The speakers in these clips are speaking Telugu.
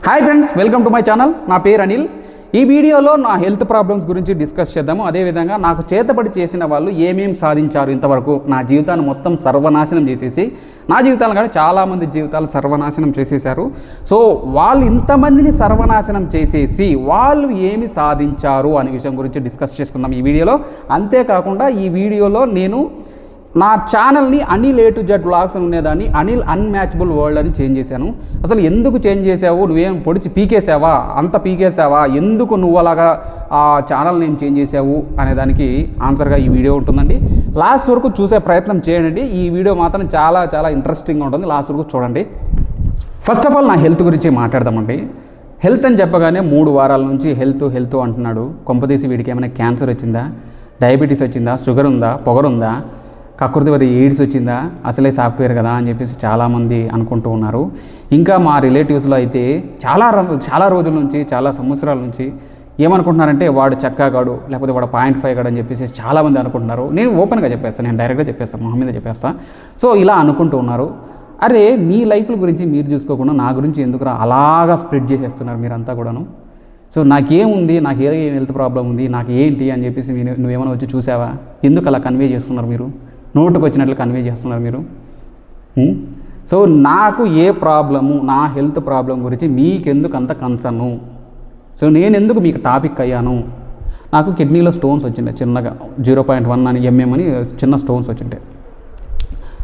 Hi friends, welcome to my channel. నా పేరు అనిల్. ఈ వీడియోలో నా హెల్త్ ప్రాబ్లమ్స్ గురించి డిస్కస్ చేద్దాము. అదేవిధంగా నాకు చేతబడి చేసిన వాళ్ళు ఏమేమి సాధించారు ఇంతవరకు, నా జీవితాన్ని మొత్తం సర్వనాశనం చేసేసి, నా జీవితాలు కానీ చాలామంది జీవితాలు సర్వనాశనం చేసేసారు. సో వాళ్ళు ఇంతమందిని సర్వనాశనం చేసేసి వాళ్ళు ఏమి సాధించారు అనే విషయం గురించి డిస్కస్ చేసుకుందాం ఈ వీడియోలో. అంతేకాకుండా ఈ వీడియోలో నేను నా ఛానల్ని Anil A to Z vlogs అని ఉండేదాన్ని అనిల్ అన్మ్యాచబుల్ వరల్డ్ అని చేంజ్ చేశాను. అసలు ఎందుకు చేంజ్ చేసావు, నువ్వేం పొడిచి పీకేసావా, అంత పీకేసావా, ఎందుకు నువ్వు అలాగా ఆ ఛానల్ నేమ్ చేంజ్ చేసావు అనే దానికి ఆన్సర్గా ఈ వీడియో ఉంటుందండి. లాస్ట్ వరకు చూసే ప్రయత్నం చేయండి. ఈ వీడియో మాత్రం చాలా చాలా ఇంట్రెస్టింగ్గా ఉంటుంది. లాస్ట్ వరకు చూడండి. ఫస్ట్ ఆఫ్ ఆల్ నా హెల్త్ గురించి మాట్లాడదామండి. హెల్త్ అని చెప్పగానే 3 వారాల నుంచి హెల్త్ అంటున్నాడు. కొంపదీసి వీడికి ఏమైనా క్యాన్సర్ వచ్చిందా, డయాబెటీస్ వచ్చిందా, షుగర్ ఉందా, పొగరుందా, కకృతి వరి ఎయిడ్స్ వచ్చిందా, అసలే సాఫ్ట్వేర్ కదా అని చెప్పేసి చాలామంది అనుకుంటూ ఉన్నారు. ఇంకా మా రిలేటివ్స్లో అయితే చాలా రోజుల నుంచి, చాలా సంవత్సరాల నుంచి ఏమనుకుంటున్నారంటే వాడు చక్కాగాడు, లేకపోతే వాడు 0.5 గాడు అని చెప్పేసి చాలామంది అనుకుంటున్నారు. నేను ఓపెన్గా చెప్పేస్తాను, నేను డైరెక్ట్గా చెప్పేస్తాను, మొహం మీద చెప్పేస్తాను. సో ఇలా అనుకుంటూ ఉన్నారు. అరే మీ లైఫ్ల గురించి మీరు చూసుకోకుండా నా గురించి ఎందుకు అలాగా స్ప్రెడ్ చేసేస్తున్నారు మీరంతా కూడాను. సో నాకేముంది, నాకు ఏ హెల్త్ ప్రాబ్లం ఉంది, నాకు ఏంటి అని చెప్పేసి నువ్వేమైనా వచ్చి చూసావా? ఎందుకు అలా కన్వే చేస్తున్నారు మీరు? నోటుకు వచ్చినట్లు కన్వే చేస్తున్నారు మీరు. సో నాకు ఏ ప్రాబ్లము, నా హెల్త్ ప్రాబ్లం గురించి మీకెందుకు అంత కన్సర్ను? సో నేను ఎందుకు మీకు టాపిక్ అయ్యాను? నాకు కిడ్నీలో స్టోన్స్ వచ్చిండే చిన్నగా 0.1 అని mm అని చిన్న స్టోన్స్ వచ్చిండే.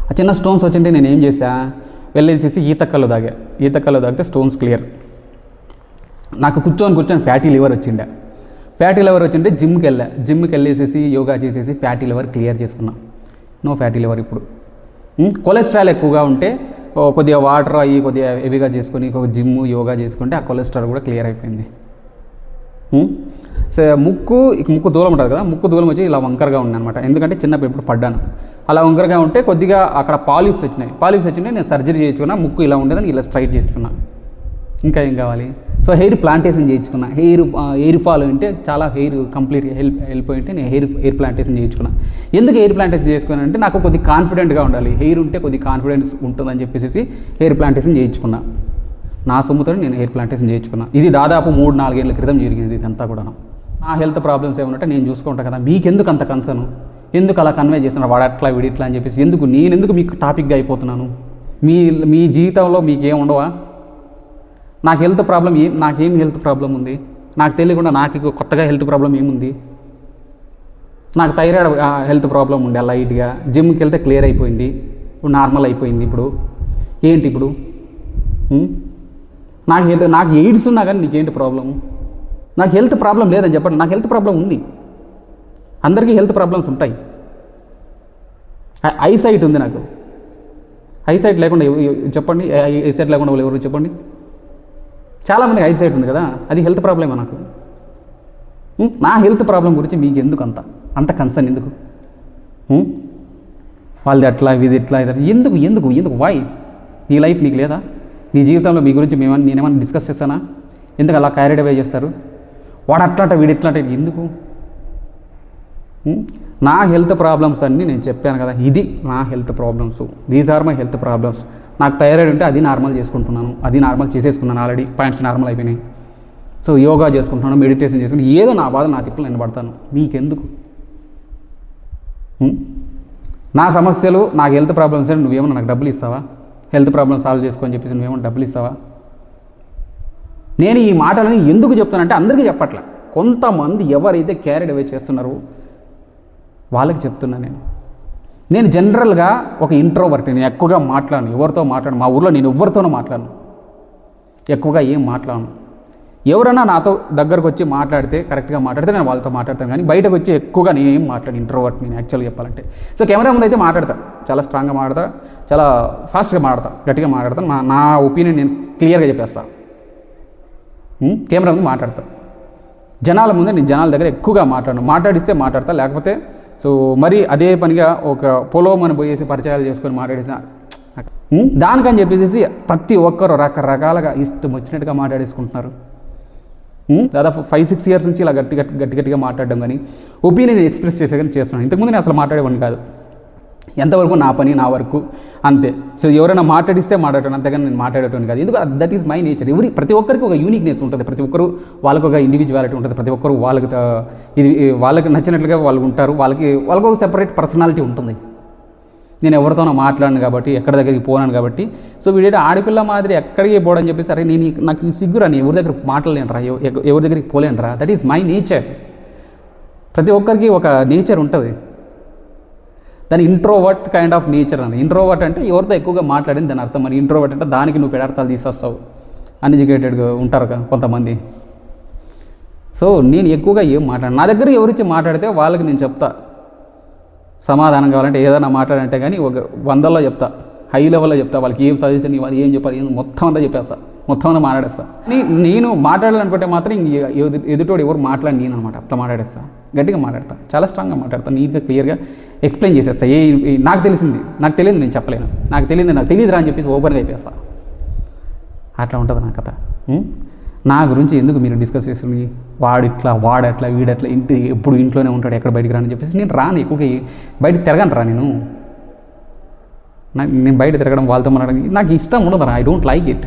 ఆ చిన్న స్టోన్స్ వచ్చింటే నేను ఏం చేశా, వెళ్ళేసేసి ఈతక్కలు తాగితే స్టోన్స్ క్లియర్. నాకు కూర్చొని ఫ్యాటీ లివర్ వచ్చిండే. ఫ్యాటీ లివర్ వచ్చింటే జిమ్కి వెళ్ళేసేసి యోగా చేసేసి ఫ్యాటీ లివర్ క్లియర్ చేసుకున్నా. No fatty liver. ఇప్పుడు కొలెస్ట్రాల్ ఎక్కువగా ఉంటే కొద్దిగా వాటర్ అయ్యి కొద్దిగా హెవీగా చేసుకొని జిమ్ యోగా చేసుకుంటే ఆ కొలెస్ట్రాల్ కూడా క్లియర్ అయిపోయింది. సో ముక్కు దూలం ఉంటుంది కదా, ముక్కు దూలం వచ్చి ఇలా వంకరగా ఉంది అనమాట. ఎందుకంటే చిన్నప్పుడు ఎప్పుడు పడ్డాను, అలా వంకరగా ఉంటే కొద్దిగా అక్కడ పాలిప్స్ వచ్చినాయి. నేను సర్జరీ చేయించుకున్నా, ముక్కు ఇలా ఉండేదని ఇలా స్ట్రైట్ చేసుకున్నా. ఇంకా ఏం కావాలి? సో హెయిర్ ప్లాంటేషన్ చేయించుకున్నా. హెయిర్ ఫాల్ ఉంటే చాలా హెయిర్ కంప్లీట్గా వెళ్ళిపోయి ఉంటే నేను హెయిర్ ప్లాంటేషన్ చేయించుకున్నా. ఎందుకు హెయిర్ ప్లాంటేషన్ చేసుకున్నా అంటే నాకు కొద్ది కాన్ఫిడెంట్గా ఉండాలి, హెయిర్ ఉంటే కొద్ది కాన్ఫిడెన్స్ ఉంటుందని చెప్పేసి హెయిర్ ప్లాంటేషన్ చేయించుకున్నా. నా సొమ్ముతో నేను హెయిర్ ప్లాంటేషన్ చేయించుకున్నా. ఇది దాదాపు 3-4 ఏళ్ళ క్రితం జరిగింది. ఇదంతా కూడా నా హెల్త్ ప్రాబ్లమ్స్ ఏమన్నట్టే నేను చూసుకుంటాను కదా, మీకెందుకు అంత కన్సర్న్? ఎందుకు అలా కన్వే చేస్తున్నారు వాడు అట్లా వీడిట్లా అని చెప్పేసి? నేనెందుకు మీకు టాపిక్గా అయిపోతున్నాను? మీ జీవితంలో మీకేం ఉండవా? నాకు హెల్త్ ప్రాబ్లం నాకేం హెల్త్ ప్రాబ్లం ఉంది? నాకు తెలియకుండా నాకు కొత్తగా హెల్త్ ప్రాబ్లం ఏముంది? నాకు థైరాయిడ్ హెల్త్ ప్రాబ్లం ఉండే లైట్గా, జిమ్కి వెళ్తే క్లియర్ అయిపోయింది, ఇప్పుడు నార్మల్ అయిపోయింది. ఇప్పుడు ఏంటి ఇప్పుడు? నాకు ఎయిడ్స్ ఉన్నా కానీ నీకేంటి ప్రాబ్లము? నాకు హెల్త్ ప్రాబ్లం లేదని చెప్పండి. నాకు హెల్త్ ప్రాబ్లం ఉంది. అందరికీ హెల్త్ ప్రాబ్లమ్స్ ఉంటాయి. ఐసైట్ ఉంది నాకు. ఐసైట్ లేకుండా చెప్పండి, ఐసైట్ లేకుండా వాళ్ళు ఎవరు చెప్పండి? చాలామంది ఐసైట్ ఉంది కదా, అది హెల్త్ ప్రాబ్లమే నాకు. నా హెల్త్ ప్రాబ్లం గురించి మీకు ఎందుకు అంత కన్సర్న్? ఎందుకు వాళ్ళది అట్లా ఇది ఇట్లా ఎందుకు వాయ్? నీ లైఫ్ నీకు లేదా? నీ జీవితంలో మీ గురించి నేనేమన్నా డిస్కస్ చేస్తానా? ఎందుకు అలా క్యారీడ్ అవే చేస్తారు? వాడు అట్లాంట వీడు ఇట్లాంట ఎందుకు? నా హెల్త్ ప్రాబ్లమ్స్ అన్నీ నేను చెప్పాను కదా, ఇది నా health problems, these are my health problems. నాకు థైరాయిడ్ ఉంటే అది నార్మల్ చేసుకుంటున్నాను, అది నార్మల్ చేసేసుకున్నాను, ఆల్రెడీ పాయింట్స్ నార్మల్ అయిపోయినాయి. సో యోగా చేసుకుంటున్నాను, మెడిటేషన్ చేసుకుంటాను, ఏదో నా బాధ నా తిప్పులు నేను పడతాను. మీకెందుకు? నా సమస్యలు, నాకు హెల్త్ ప్రాబ్లమ్స్ అంటే నువ్వేమన్నా నాకు డబ్బులు ఇస్తావా? హెల్త్ ప్రాబ్లమ్ సాల్వ్ చేసుకొని చెప్పేసి నువ్వేమన్నా డబ్బులు ఇస్తావా? నేను ఈ మాటలని ఎందుకు చెప్తానంటే అందరికీ చెప్పట్లే, కొంతమంది ఎవరైతే క్యారీడ్ అవే చేస్తున్నారో వాళ్ళకి చెప్తున్నా. నేను జనరల్గా ఒక ఇంట్రోవర్ట్. నేను ఎక్కువగా మాట్లాడను, ఎవరితో మాట్లాడను. మా ఊర్లో నేను ఎవరితోనూ మాట్లాడను, ఎక్కువగా ఏం మాట్లాడను. ఎవరైనా నాతో దగ్గరకు వచ్చి మాట్లాడితే, కరెక్ట్గా మాట్లాడితే నేను వాళ్ళతో మాట్లాడతాను. కానీ బయటకు వచ్చి ఎక్కువగా నేను ఏం మాట్లాడు, ఇంట్రోవర్ట్ నేను యాక్చువల్గా చెప్పాలంటే. సో కెమెరా ముందు అయితే మాట్లాడతాను, చాలా స్ట్రాంగ్గా మాట్లాడతా, చాలా ఫాస్ట్గా మాట్లాడతాను, గట్టిగా మాట్లాడతాను. నా ఒపీనియన్ నేను క్లియర్గా చెప్పేస్తాను. కెమెరా ముందు మాట్లాడతాను. జనాల ముందే నేను జనాల దగ్గర ఎక్కువగా మాట్లాడిస్తే మాట్లాడతా, లేకపోతే సో మరి అదే పనిగా ఒక పొలోమని పోయేసి పరిచయాలు చేసుకొని మాట్లాడేసిన దానికని చెప్పేసి ప్రతి ఒక్కరు రకరకాలుగా ఇష్టం వచ్చినట్టుగా మాట్లాడేసుకుంటున్నారు. దాదాపు 5-6 ఇయర్స్ నుంచి ఇలా గట్టిగా మాట్లాడడం కానీ ఒపీనియన్ ఎక్స్ప్రెస్ చేసే కానీ చేస్తున్నాను. ఇంతకుముందు నేను అసలు మాట్లాడేవాడిని కాదు. ఎంతవరకు నా పని నా వరకు అంతే. సో ఎవరైనా మాట్లాడిస్తే మాట్లాడటం, అంతేగాని నేను మాట్లాడేటోని కాదు. ఎందుకు దట్ ఈస్ మై నేచర్. ప్రతి ఒక్కరికి ఒక యూనిక్నెస్ ఉంటుంది, ప్రతి ఒక్కరు వాళ్ళకు ఒక ఇండివిజువాలిటీ ఉంటుంది, ప్రతి ఒక్కరు వాళ్ళకి నచ్చినట్లుగా వాళ్ళు ఉంటారు, వాళ్ళకి ఒక సెపరేట్ పర్సనాలిటీ ఉంటుంది. నేను ఎవరితోనో మాట్లాడను కాబట్టి, ఎక్కడి దగ్గరికి పోనాను కాబట్టి. సో వీడేటో ఆడపిల్ల మాదిరి ఎక్కడికి పోవడని చెప్పేసి, అరే నాకు సిగ్గురా, నేను ఎవరి దగ్గర మాట్లాడలేనురా, ఎవరి దగ్గరికి పోలేనురా. That is my nature. ప్రతి ఒక్కరికి ఒక నేచర్ ఉంటుంది. దాని ఇంట్రోవర్ట్ కైండ్ ఆఫ్ నేచర్ అని. ఇంట్రోవర్ట్ అంటే ఎవరితో ఎక్కువగా మాట్లాడింది దాని అర్థం. మరి ఇంట్రోవర్ట్ అంటే దానికి నువ్వు పెడార్థాలు తీసేస్తావు. అన్ఎడ్యుకేటెడ్గా ఉంటారు కొంతమంది. సో నేను ఎక్కువగా ఏం మాట్లాడను. నా దగ్గర ఎవరిచ్చి మాట్లాడితే వాళ్ళకి నేను చెప్తా సమాధానం. కావాలంటే ఏదైనా మాట్లాడంటే కానీ ఒక 100లో చెప్తా, హై లెవెల్లో చెప్తా. వాళ్ళకి ఏం సజెషన్ ఇవ్వాలి, ఏం చెప్పాలి, మొత్తం అంతా చెప్పేస్తా, మొత్తం అంతా మాట్లాడేస్తా. నేను మాట్లాడాలనుకుంటే మాత్రం ఎదుటోడు ఎవరు మాట్లాడి నేను అనమాట అట్లా మాట్లాడేస్తా, గట్టిగా మాట్లాడతా, చాలా స్ట్రాంగ్గా మాట్లాడతా, నీట్గా క్లియర్గా ఎక్స్ప్లెయిన్ చేసేస్తా. నాకు తెలియదు నేను చెప్పలేను, నాకు తెలియదురా అని చెప్పేసి ఓపెన్గా అయిపోయేస్తా. అట్లా ఉంటుంది నా కథ. నా గురించి ఎందుకు మీరు డిస్కస్ చేస్తుంది, వాడట్లా వీడట్లా, ఎప్పుడు ఇంట్లోనే ఉంటాడు, ఎక్కడ బయటికి రాని చెప్పేసి నేను రాను. ఎక్కువగా బయటకు తిరగను రా. నేను బయట తిరగడం, వాళ్ళతో మాట్లాడడం నాకు ఇష్టం ఉండదు రా. I don't like it.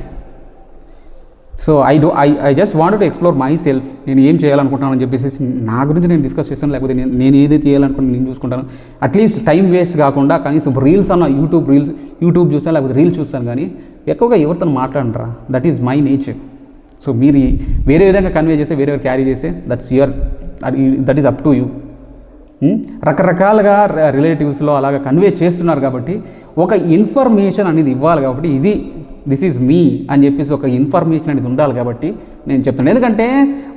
So I just want to explore my self. నేను ఏం చేయాలనుకుంటున్నానని చెప్పేసి నా గురించి నేను డిస్కస్ చేస్తాను, లేకపోతే నేను ఏది చేయాలనుకుంటే నేను చూసుకుంటాను. అట్లీస్ట్ టైం వేస్ట్ కాకుండా కనీసం రీల్స్ అన్న యూట్యూబ్ చూస్తాను, లేకపోతే రీల్స్ చూస్తాను. కానీ ఎక్కువగా ఎవరితో మాట్లాడరా. That is my nature. So మీరు వేరే విధంగా కన్వే చేస్తే, వేరే క్యారీ చేస్తే that is up to you. రకరకాలుగా రిలేటివ్స్లో అలాగా కన్వే చేస్తున్నారు కాబట్టి ఒక ఇన్ఫర్మేషన్ అనేది ఇవ్వాలి కాబట్టి దిస్ ఈజ్ మీ అని చెప్పేసి ఒక ఇన్ఫర్మేషన్ అనేది ఉండాలి కాబట్టి నేను చెప్తాను. ఎందుకంటే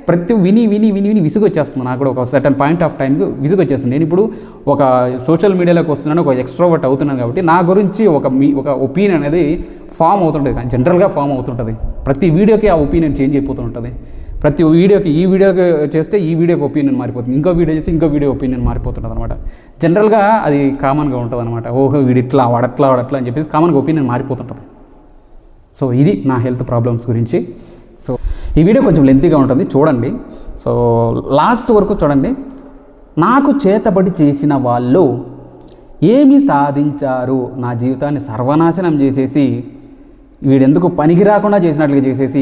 ప్రతి విని విసుగు వచ్చేస్తుంది. నాకు కూడా ఒక సర్టన్ పాయింట్ ఆఫ్ టైంకి విసుగు వచ్చేస్తుంది. నేను ఇప్పుడు ఒక సోషల్ మీడియాలోకి వస్తున్నాను, ఒక ఎక్స్ట్రోవర్ట్ అవుతున్నాను కాబట్టి నా గురించి ఒక ఒపీనియన్ అనేది ఫామ్ అవుతుంటుంది, కానీ జనరల్గా ఫామ్ అవుతుంటుంది. ప్రతి వీడియోకి ఆ ఒపీనియన్ చేంజ్ అయిపోతూ ఉంటుంది. ప్రతి వీడియోకి ఈ వీడియోకి చేస్తే ఈ వీడియోకి ఒపీనియన్ మారిపోతుంది, ఇంకో వీడియో చేస్తే ఇంకో వీడియో ఒపీనియన్ మారిపోతుంటుంది అనమాట. జనరల్గా అది కామన్గా ఉంటుంది అనమాట. ఓహో వీడిట్లా వాడట్లా అని చెప్పేసి కామన్గా ఒపీనియన్ మారిపోతుంటుంది. సో ఇది నా హెల్త్ ప్రాబ్లమ్స్ గురించి. సో ఈ వీడియో కొంచెం లెంతీగా ఉంటుంది, చూడండి. సో లాస్ట్ వరకు చూడండి. నాకు చేతబడి చేసిన వాళ్ళు ఏమి సాధించారు, నా జీవితాన్ని సర్వనాశనం చేసేసి వీడెందుకు పనికి రాకుండా చేసినట్లుగా చేసేసి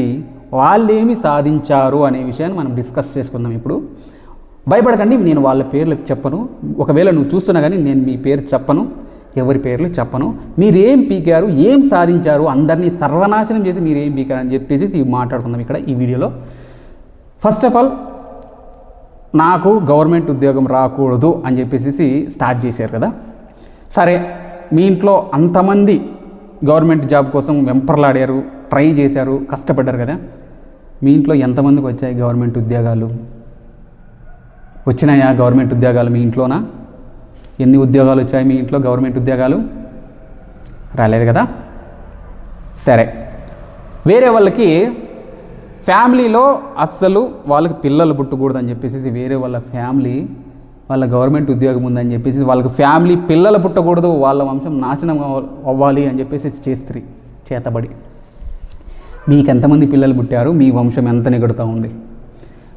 వాళ్ళు ఏమి సాధించారు అనే విషయాన్ని మనం డిస్కస్ చేసుకుందాం. ఇప్పుడు భయపడకండి, నేను వాళ్ళ పేర్లు చెప్పను. ఒకవేళ నువ్వు చూస్తున్నా కానీ నేను మీ పేరు చెప్పను, ఎవరి పేర్లు చెప్పను. మీరేం పీకారు, ఏం సాధించారు, అందరినీ సర్వనాశనం చేసి మీరేం పీకారు అని చెప్పేసి మాట్లాడుకుందాం ఇక్కడ ఈ వీడియోలో. ఫస్ట్ ఆఫ్ ఆల్ నాకు గవర్నమెంట్ ఉద్యోగం రాకూడదు అని చెప్పేసి స్టార్ట్ చేశారు కదా. సరే, మీ ఇంట్లో అంతమంది గవర్నమెంట్ జాబ్ కోసం వెంపర్లాడారు, ట్రై చేశారు, కష్టపడ్డారు కదా. మీ ఇంట్లో ఎంతమందికి వచ్చాయి గవర్నమెంట్ ఉద్యోగాలు? వచ్చినాయా గవర్నమెంట్ ఉద్యోగాలు మీ ఇంట్లోనా? ఎన్ని ఉద్యోగాలు వచ్చాయి మీ ఇంట్లో? గవర్నమెంట్ ఉద్యోగాలు రాలేదు కదా. సరే, వేరే వాళ్ళకి ఫ్యామిలీలో అస్సలు వాళ్ళకి పిల్లలు పుట్టకూడదని చెప్పేసి వేరే వాళ్ళ ఫ్యామిలీ వాళ్ళ గవర్నమెంట్ ఉద్యోగం ఉందని చెప్పేసి వాళ్ళకి ఫ్యామిలీ పిల్లలు పుట్టకూడదు, వాళ్ళ వంశం నాశనం అవ్వాలి అని చెప్పేసి చేస్త్రీ చేతబడి. మీకు ఎంతమంది పిల్లలు పుట్టారు? మీ వంశం ఎంత నిగడుతూ ఉంది?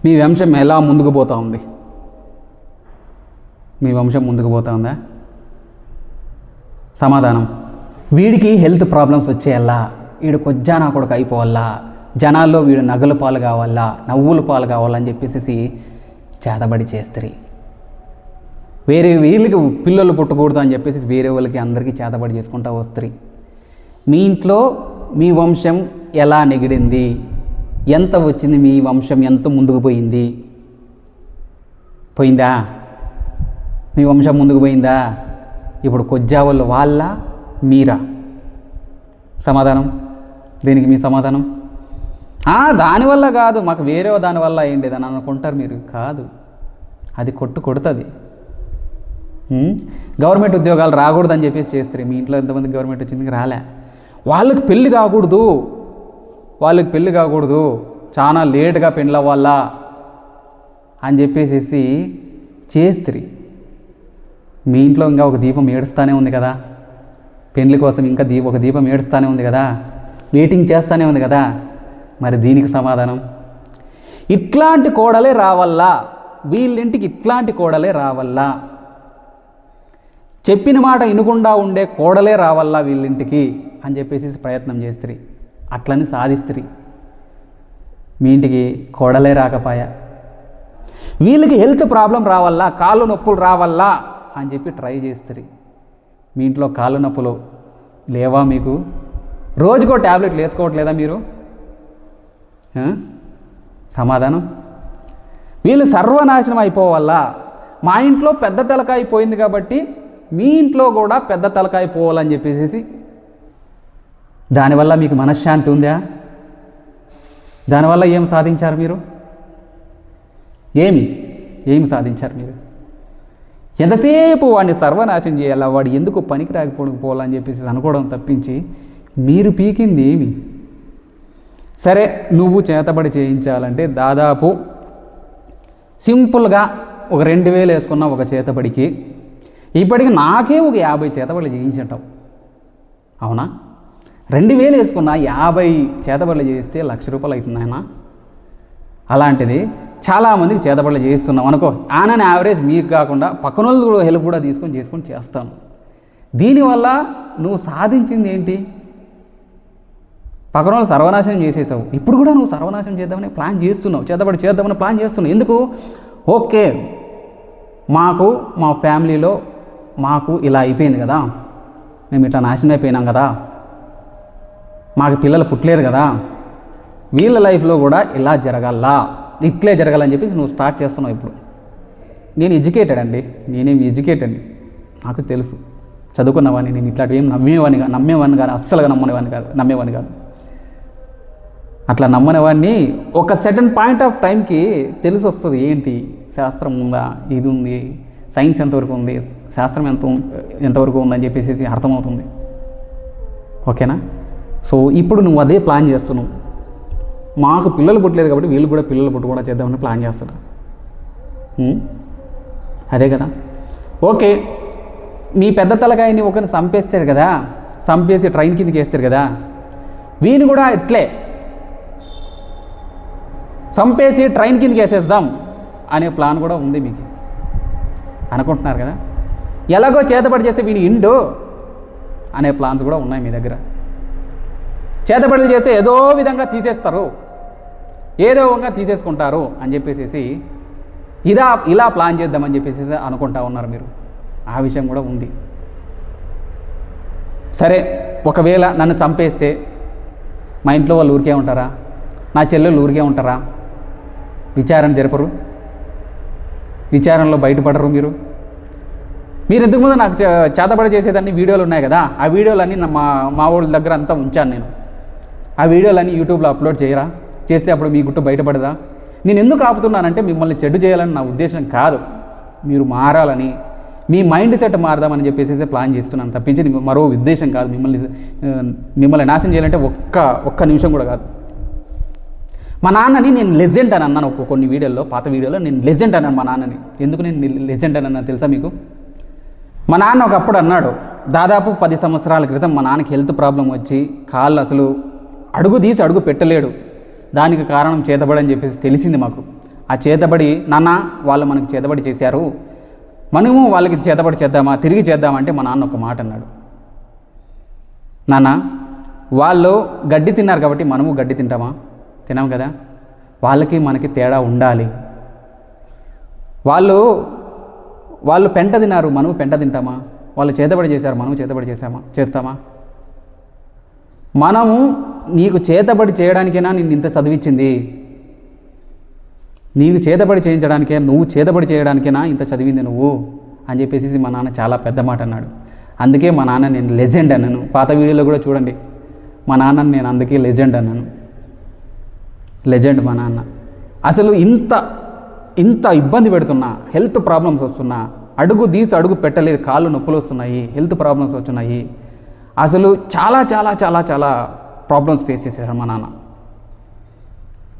మీ వంశం ఎలా ముందుకు పోతూ ఉంది? మీ వంశం ముందుకు పోతా ఉందా? సమాధానం. వీడికి హెల్త్ ప్రాబ్లమ్స్ వచ్చేయాలా, వీడు కొజ్జానా కొడుకు అయిపోవాలా, జనాల్లో వీడు నగల పాలు కావాలా, నవ్వుల పాలు కావాలని చెప్పేసి చేతబడి చేస్త్రీ. వేరే వీళ్ళకి పిల్లలు పుట్టకూడదు అని చెప్పేసి వేరే వాళ్ళకి అందరికీ చేతబడి చేసుకుంటూ వస్తుంది. మీ ఇంట్లో మీ వంశం ఎలా నెగిడింది, ఎంత వచ్చింది, మీ వంశం ఎంత ముందుకు పోయిందా? మీ వంశం ముందుకు పోయిందా? ఇప్పుడు కొజ్జావాళ్ళు వాళ్ళ మీరా? సమాధానం దీనికి మీ సమాధానం? దానివల్ల కాదు, మాకు వేరే దానివల్ల అయింది అని అనుకుంటారు మీరు. కాదు, అది కొడుతుంది. గవర్నమెంట్ ఉద్యోగాలు రాకూడదని చెప్పేసి చేస్తారు. మీ ఇంట్లో ఎంతమంది గవర్నమెంట్ వచ్చింది? రాలే. వాళ్ళకి పెళ్ళి కాకూడదు, చాలా లేటుగా పెళ్ళి అవ్వాలా అని చెప్పేసి చేస్త్రీ. మీ ఇంట్లో ఇంకా ఒక దీపం ఏడుస్తూనే ఉంది కదా, పెళ్ళి కోసం ఇంకా ఒక దీపం ఏడుస్తూనే ఉంది కదా, వెయిటింగ్ చేస్తూనే ఉంది కదా. మరి దీనికి సమాధానం? ఇట్లాంటి కోడలే రావల్లా, వీళ్ళింటికి ఇట్లాంటి కోడలే రావల్లా. చెప్పిన మాట వినకుండా ఉండే కోడలే రావాలా వీళ్ళింటికి అని చెప్పేసి ప్రయత్నం చేస్తుంది. అట్లని సాధిస్తుంది. మీ ఇంటికి కోడలే రాకపోయా. వీళ్ళకి హెల్త్ ప్రాబ్లం రావాలా, కాళ్ళు నొప్పులు రావాలా అని చెప్పి ట్రై చేస్తుంది. మీ ఇంట్లో కాళ్ళు నొప్పులు లేవా మీకు? రోజుకో ట్యాబ్లెట్లు వేసుకోవట్లేదా మీరు? సమాధానం. వీళ్ళు సర్వనాశనం అయిపోవాలా. మా ఇంట్లో పెద్ద తలకాయ పోయింది కాబట్టి మీ ఇంట్లో కూడా పెద్ద తలకాయ పోవాలని చెప్పేసి దానివల్ల మీకు మనశ్శాంతి ఉందా? దానివల్ల ఏం సాధించారు మీరు? ఏమి సాధించారు మీరు? ఎంతసేపు వాడిని సర్వనాశనం చేయాలా, వాడు ఎందుకు పనికి రాకపోవాలని చెప్పేసి అనుకోవడం తప్పించి మీరు పీకింది ఏమి? సరే, నువ్వు చేతబడి చేయించాలంటే దాదాపు సింపుల్గా ఒక 2000 వేసుకున్న ఒక చేతబడికి ఇప్పటికి నాకే ఒక 50 చేతబడులు చేయించటం. అవునా? 2000 వేసుకున్న 50 చేతబడులు చేస్తే ₹1,00,000 అవుతుంది ఆయన. అలాంటిది చాలామందికి చేతబడులు చేయిస్తున్నాం అనుకో. ఆన్ యావరేజ్ మీకు కాకుండా పక్కన వాళ్ళు హెల్ప్ కూడా చేసుకొని చేస్తాను. దీనివల్ల నువ్వు సాధించింది ఏంటి? పక్కన వాళ్ళు సర్వనాశనం చేసేసావు. ఇప్పుడు కూడా నువ్వు సర్వనాశనం చేద్దామని ప్లాన్ చేస్తున్నావు, చేతబడి చేద్దామని ప్లాన్ చేస్తున్నావు. ఎందుకు? ఓకే, మాకు మా ఫ్యామిలీలో మాకు ఇలా అయిపోయింది కదా, మేము ఇట్లా నాశనం అయిపోయినాం కదా, మాకు పిల్లలు పుట్టలేరు కదా, వీళ్ళ లైఫ్లో కూడా ఇలా జరగాలా, ఇట్లే జరగాలని చెప్పేసి నువ్వు స్టార్ట్ చేస్తున్నావు. ఇప్పుడు నేను ఎడ్యుకేటెడ్ అండి, నేనేమి ఎడ్యుకేటెడ్, నాకు తెలుసు, చదువుకున్నవాడిని. నేను ఇట్లాంటివి ఏం నమ్మేవాడిని కాదు, అస్సలుగా నమ్మేవాడిని కాదు. అట్లా నమ్మనేవాడిని ఒక సెటన్ పాయింట్ ఆఫ్ టైంకి తెలిసి వస్తుంది. ఏంటి శాస్త్రం ఉందా, ఇది ఉంది, సైన్స్ ఎంతవరకు ఉంది, శాస్త్రం ఎంతవరకు ఉందని చెప్పేసి అర్థమవుతుంది. ఓకేనా? సో ఇప్పుడు నువ్వు అదే ప్లాన్ చేస్తున్నావు. మాకు పిల్లలు పుట్టలేదు కాబట్టి వీళ్ళు కూడా పిల్లలు పుట్టకుండా చేద్దామని ప్లాన్ చేస్తున్నారు. అదే కదా. ఓకే, మీ పెద్ద తలకాయని ఒకరిని చంపేస్తారు కదా, చంపేసి ట్రైన్ కిందకి వేస్తారు కదా, వీని కూడా ఇట్లే చంపేసి ట్రైన్ కిందకి వేసేద్దాం అనే ప్లాన్ కూడా ఉంది మీకు. అనుకుంటున్నారు కదా, ఎలాగో చేతబడి చేస్తే వీని ఇండు అనే ప్లాన్స్ కూడా ఉన్నాయి మీ దగ్గర. చేతబడులు చేస్తే ఏదో విధంగా తీసేస్తారు, ఏదో విధంగా తీసేసుకుంటారు అని చెప్పేసి ఇలా ప్లాన్ చేద్దామని చెప్పేసి అనుకుంటా ఉన్నారు మీరు. ఆ విషయం కూడా ఉంది. సరే, ఒకవేళ నన్ను చంపేస్తే మా ఇంట్లో వాళ్ళు ఊరికే ఉంటారా? నా చెల్లెళ్ళు ఊరికే ఉంటారా? విచారణ జరపరు, విచారణలో బయటపడరు మీరు. ఇంతకుముందు నాకు చేతబడి చేసేదాన్ని వీడియోలు ఉన్నాయి కదా, ఆ వీడియోలన్నీ మా వాళ్ళ దగ్గర అంతా ఉంచాను నేను. ఆ వీడియోలన్నీ యూట్యూబ్లో అప్లోడ్ చేయరా? చేస్తే అప్పుడు మీ గుట్టు బయటపడదా? నేను ఎందుకు ఆపుతున్నానంటే మిమ్మల్ని చెడు చేయాలని నా ఉద్దేశం కాదు, మీరు మారాలని, మీ మైండ్ సెట్ మారదామని చెప్పేసి ప్లాన్ చేస్తున్నాను తప్పించి మరో ఉద్దేశం కాదు. మిమ్మల్ని నాశనం చేయాలంటే ఒక్క నిమిషం కూడా కాదు. మా నాన్నని నేను లెజెండ్ అని అన్నాను కొన్ని వీడియోల్లో, పాత వీడియోలో నేను లెజెండ్ అన్నాను మా నాన్నని. ఎందుకు నేను లెజెండ్ అని అన్నాను తెలుసా మీకు? మా నాన్న ఒకప్పుడు అన్నాడు, దాదాపు 10 సంవత్సరాల క్రితం మా నాన్నకి హెల్త్ ప్రాబ్లం వచ్చి కాళ్ళు అసలు అడుగు తీసి అడుగు పెట్టలేడు. దానికి కారణం చేతబడి అని చెప్పేసి తెలిసింది మాకు. ఆ చేతబడి, నాన్న వాళ్ళు మనకి చేతబడి చేశారు, మనము వాళ్ళకి చేతబడి చేద్దామా, తిరిగి చేద్దామంటే మా నాన్న ఒక మాట అన్నాడు, నాన్న వాళ్ళు గడ్డి తిన్నారు కాబట్టి మనము గడ్డి తింటామా? తినాం కదా. వాళ్ళకి మనకి తేడా ఉండాలి. వాళ్ళు పెంట తిన్నారు, మనము పెంట తింటామా? వాళ్ళు చేతబడి చేశారు, మనము చేతబడి చేస్తామా? మనము నీకు చేతబడి చేయడానికైనా నిన్ను ఇంత చదివించింది, నీకు చేతబడి చేయించడానికే, నువ్వు చేతబడి చేయడానికైనా ఇంత చదివింది నువ్వు అని చెప్పేసి మా నాన్న చాలా పెద్ద మాట అన్నాడు. అందుకే మా నాన్న నేను లెజెండ్ అన్నాను. పాత వీడియోలో కూడా చూడండి, మా నాన్నని నేను అందుకే లెజెండ్ అన్నాను. లెజెండ్ మా నాన్న. అసలు ఇంత ఇబ్బంది పెడుతున్నా, హెల్త్ ప్రాబ్లమ్స్ వస్తున్నా, అడుగు తీసి అడుగు పెట్టలేదు, కాళ్ళు నొప్పులు వస్తున్నాయి, హెల్త్ ప్రాబ్లమ్స్ వస్తున్నాయి, అసలు చాలా చాలా చాలా చాలా ప్రాబ్లమ్స్ ఫేస్ చేశారు మా నాన్న.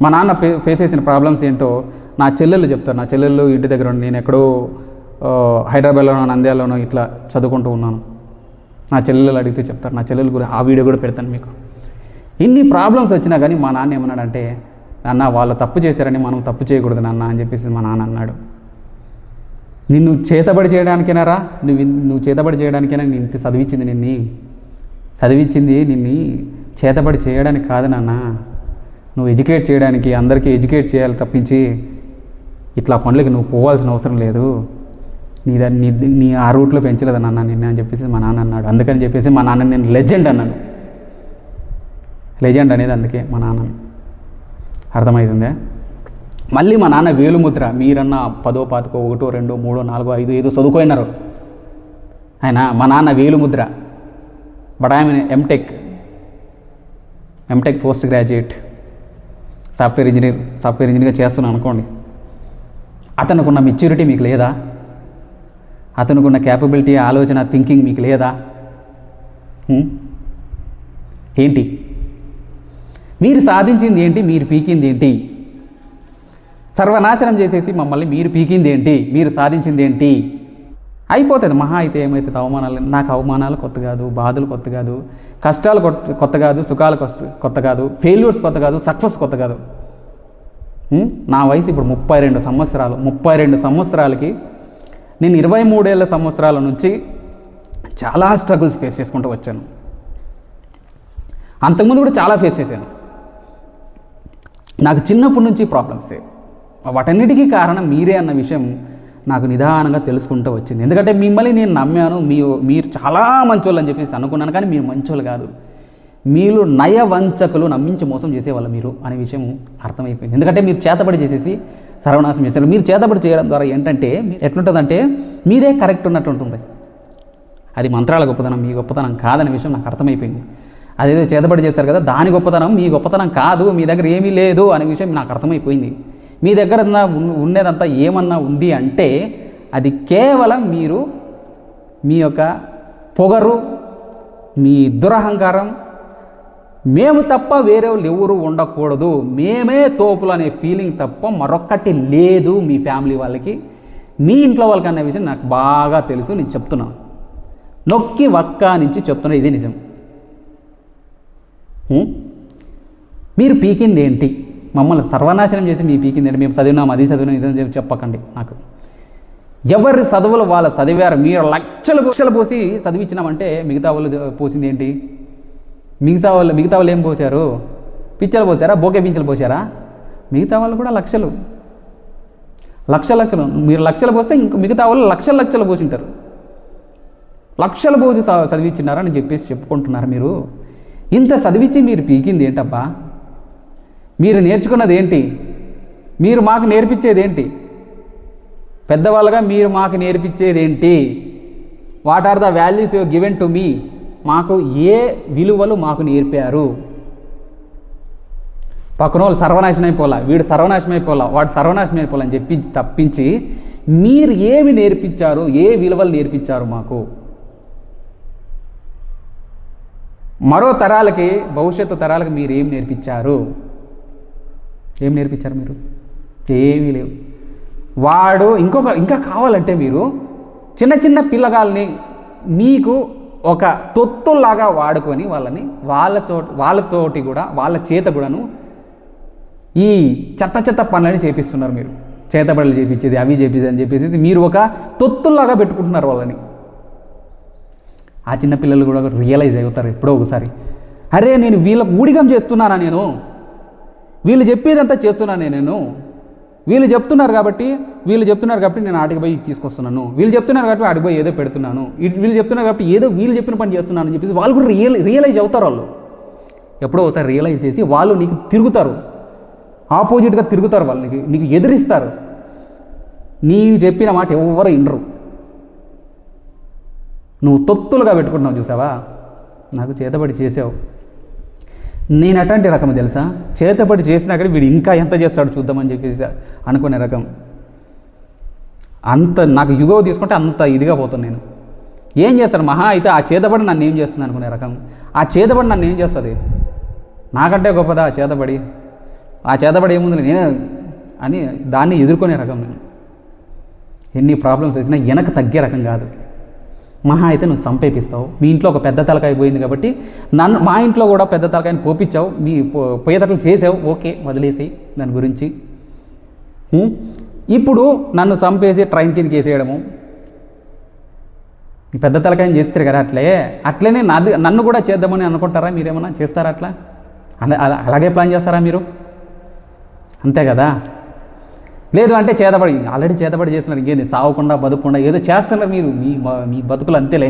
మా నాన్న ఫేస్ చేసిన ప్రాబ్లమ్స్ ఏంటో నా చెల్లెళ్ళు చెప్తారు. నా చెల్లెళ్ళు ఇంటి దగ్గర నేను ఎక్కడో హైదరాబాద్లోనో నంద్యాలలోనో ఇట్లా చదువుకుంటూ ఉన్నాను. నా చెల్లెళ్ళు అడిగితే చెప్తారు. నా చెల్లెలు కూడా ఆ వీడియో కూడా పెడతాను మీకు. ఇన్ని ప్రాబ్లమ్స్ వచ్చినా కానీ మా నాన్న ఏమన్నాడంటే, నాన్న వాళ్ళు తప్పు చేశారని మనం తప్పు చేయకూడదు నాన్న అని చెప్పేసి మా నాన్న అన్నాడు. నిన్ను చేతబడి చేయడానికేనారా, నువ్వు చేతబడి చేయడానికైనా నేను ఇంత చదివించింది నిన్ను చేతబడి చేయడానికి కాదు నాన్న, నువ్వు ఎడ్యుకేట్ చేయడానికి, అందరికీ ఎడ్యుకేట్ చేయాలి తప్పించి ఇట్లా పనులకి నువ్వు పోవాల్సిన అవసరం లేదు, నీ ఆ రూట్లో పెంచలేదు నాన్న నిన్ను అని చెప్పేసి మా నాన్న అన్నాడు. అందుకని చెప్పేసి మా నాన్న నేను లెజెండ్ అన్నాను. లెజెండ్ అనేది అందుకే మా నాన్న. అర్థమవుతుందే? మళ్ళీ మా నాన్న వేలుముద్ర, మీరన్నా 10, 11, 1, 2, 3, 4, 5 ఏదో చదువుకోయినారు ఆయన. మా నాన్న వేలుముద్ర. But I'm MTech post graduate, software ఇంజనీర్గా చేస్తున్నాను అనుకోండి. అతనుకున్న మెచ్యూరిటీ మీకు లేదా? అతనుకున్న క్యాపబిలిటీ, ఆలోచన, థింకింగ్ మీకు లేదా? ఏంటి మీరు సాధించింది ఏంటి? మీరు పీకింది ఏంటి? సర్వనాశనం చేసేసి మమ్మల్ని మీరు పీకింది ఏంటి? మీరు సాధించింది ఏంటి? అయిపోతుంది. మహా అయితే ఏమవుతుంది? అవమానాలు. నాకు అవమానాలు కొత్త కాదు, బాధలు కొత్త కాదు, కష్టాలు కొత్త కాదు, సుఖాలు కొత్త కాదు, ఫెయిల్యూర్స్ కొత్త కాదు, సక్సెస్ కొత్త కాదు. నా వయసు ఇప్పుడు 32 సంవత్సరాలు. 32 సంవత్సరాలకి నేను 23 సంవత్సరాల నుంచి చాలా స్ట్రగుల్స్ ఫేస్ చేసుకుంటూ వచ్చాను. అంతకుముందు కూడా చాలా ఫేస్ చేశాను. నాకు చిన్నప్పటి నుంచి ప్రాబ్లమ్సే. వాటన్నిటికీ కారణం మీరే అన్న విషయం నాకు నిదానంగా తెలుసుకుంటూ వచ్చింది. ఎందుకంటే మిమ్మల్ని నేను నమ్మాను, మీరు చాలా మంచోళ్ళు అని చెప్పేసి అనుకున్నాను. కానీ మీరు మంచోళ్ళు కాదు, మీరు నయవంచకులు, నమ్మించి మోసం చేసేవాళ్ళు మీరు అనే విషయం అర్థమైపోయింది. ఎందుకంటే మీరు చేతబడి చేసేసి సర్వనాశనం చేశారు. మీరు చేతబడి చేయడం ద్వారా ఏంటంటే ఎట్లుంటుందంటే మీదే కరెక్ట్ ఉన్నట్టు ఉంటుంది. అది మంత్రాల గొప్పతనం, మీ గొప్పతనం కాదనే విషయం నాకు అర్థమైపోయింది. అదేదో చేతబడి చేశారు కదా, దాని గొప్పతనం మీ గొప్పతనం కాదు, మీ దగ్గర ఏమీ లేదు అనే విషయం నాకు అర్థమైపోయింది. మీ దగ్గర ఉండేదంతా ఏమన్నా ఉంది అంటే అది కేవలం మీరు మీ యొక్క పొగరు, మీ దురహంకారం, మేము తప్ప వేరే వాళ్ళు ఎవరు ఉండకూడదు, మేమే తోపులు అనే ఫీలింగ్ తప్ప మరొక్కటి లేదు మీ ఫ్యామిలీ వాళ్ళకి, మీ ఇంట్లో వాళ్ళకి అనే విషయం నాకు బాగా తెలుసు. నేను చెప్తున్నాను, నొక్కి వక్క నుంచి చెప్తున్నా, ఇది నిజం. మీరు పీకింది ఏంటి? మమ్మల్ని సర్వనాశనం చేసి మీ పీకింది ఏంటి? మేము చదివినాం, అది చదివినాం, ఇదని చెప్పకండి నాకు. ఎవరి చదువులు వాళ్ళు చదివారు. మీరు లక్షలు పోసి చదివించినామంటే మిగతా వాళ్ళు పోసింది ఏంటి? మిగతా వాళ్ళు ఏం పోసారు? పిచ్చలు పోసారా? బోకే పింఛలు పోసారా? మిగతా వాళ్ళు కూడా లక్షలు. మీరు లక్షలు పోస్తే ఇంక మిగతా వాళ్ళు లక్షలు పోసింటారు. లక్షలు పోసి చదివించినారని చెప్పేసి చెప్పుకుంటున్నారు. మీరు ఇంత చదివించి మీరు పీకింది ఏంటబ్బా? మీరు నేర్చుకున్నది ఏంటి? మీరు మాకు నేర్పించేది ఏంటి? పెద్దవాళ్ళగా మీరు మాకు నేర్పించేది ఏంటి? What are the values you given to me? మాకు ఏ విలువలు మాకు నేర్పారు? పక్కన వాళ్ళు సర్వనాశనం అయిపోలా, వీడు సర్వనాశనం అయిపోలా, వాడు సర్వనాశనం అయిపోలా అని చెప్పి తప్పించి మీరు ఏమి నేర్పించారు? ఏ విలువలు నేర్పించారు మాకు? మరో తరాలకి, భవిష్యత్తు తరాలకి మీరు ఏం నేర్పించారు? ఏం నేర్పించారు మీరు? ఏమీ లేవు. వాడు ఇంకా కావాలంటే మీరు చిన్న పిల్లగాల్ని మీకు ఒక తొత్తుల్లాగా వాడుకొని వాళ్ళని వాళ్ళతోటి కూడా వాళ్ళ చేత కూడాను ఈ చెత్త పనులని చేపిస్తున్నారు. మీరు చేతబడులు చేపించేది, అవి చేపించేది అని చెప్పేసి మీరు ఒక తొత్తుల్లాగా పెట్టుకుంటున్నారు వాళ్ళని. ఆ చిన్నపిల్లలు కూడా రియలైజ్ అవుతారు ఎప్పుడో ఒకసారి, అరే నేను వీళ్ళకు ఊడిగం చేస్తున్నానా, వీళ్ళు చెప్పేదంతా చేస్తున్నానే, వీళ్ళు చెప్తున్నారు కాబట్టి నేను ఆటికి పోయి తీసుకొస్తున్నాను, వీళ్ళు చెప్తున్నారు కాబట్టి ఆటికి పోయి ఏదో పెడుతున్నాను, వీళ్ళు చెప్తున్నారు కాబట్టి ఏదో వీళ్ళు చెప్పిన పని చేస్తున్నాను అని చెప్పేసి వాళ్ళు కూడా రియలైజ్ అవుతారు. వాళ్ళు ఎప్పుడో ఒకసారి రియలైజ్ చేసి వాళ్ళు నీకు తిరుగుతారు, ఆపోజిట్గా తిరుగుతారు. వాళ్ళు నీకు ఎదిరిస్తారు. నీవు చెప్పిన మాట ఎవరు వినరు. నువ్వు తొత్తులుగా పెట్టుకుంటున్నావు చూసావా? నాకు చేతబడి చేసావు. నేను అటువంటి రకం తెలుసా? చేతబడి చేసినా కానీ వీడు ఇంకా ఎంత చేస్తాడు చూద్దామని చెప్పేసి అనుకునే రకం. అంత నాకు యుగో తీసుకుంటే అంత ఇదిగా పోతాను నేను. ఏం చేస్తాడు మహా అయితే ఆ చేతబడి నన్ను ఏం చేస్తుంది అనుకునే రకం. ఆ చేతబడి నన్ను ఏం చేస్తుంది? నాకంటే గొప్పదా ఆ చేతబడి? ఆ చేతబడి ఏముంది నేను అని దాన్ని ఎదుర్కొనే రకం నేను. ఎన్ని ప్రాబ్లమ్స్ వచ్చినా వెనక తగ్గే రకం కాదు. మహా అయితే నువ్వు చంపేపిస్తావు. మీ ఇంట్లో ఒక పెద్ద తలకాయ పోయింది కాబట్టి మా ఇంట్లో కూడా పెద్ద తలకాయని పోపించావు, మీ పోయేటట్లు చేసావు, ఓకే వదిలేసి దాని గురించి. ఇప్పుడు నన్ను చంపేసి ట్రైన్ కిందకి వేసేయడము, పెద్ద తలకాయం చేస్తారు కదా, అట్లనే నన్ను కూడా చేద్దామని అనుకుంటారా? మీరేమన్నా చేస్తారా అట్లా? అలాగే ప్లాన్ చేస్తారా మీరు? అంతే కదా. లేదు అంటే చేతబడి, ఆల్రెడీ చేతబడి చేస్తున్నారు, ఇంకేంది సావకుండా బతుకకుండా ఏదో చేస్తున్నారు మీరు. మీ బతుకులు అంతేలే.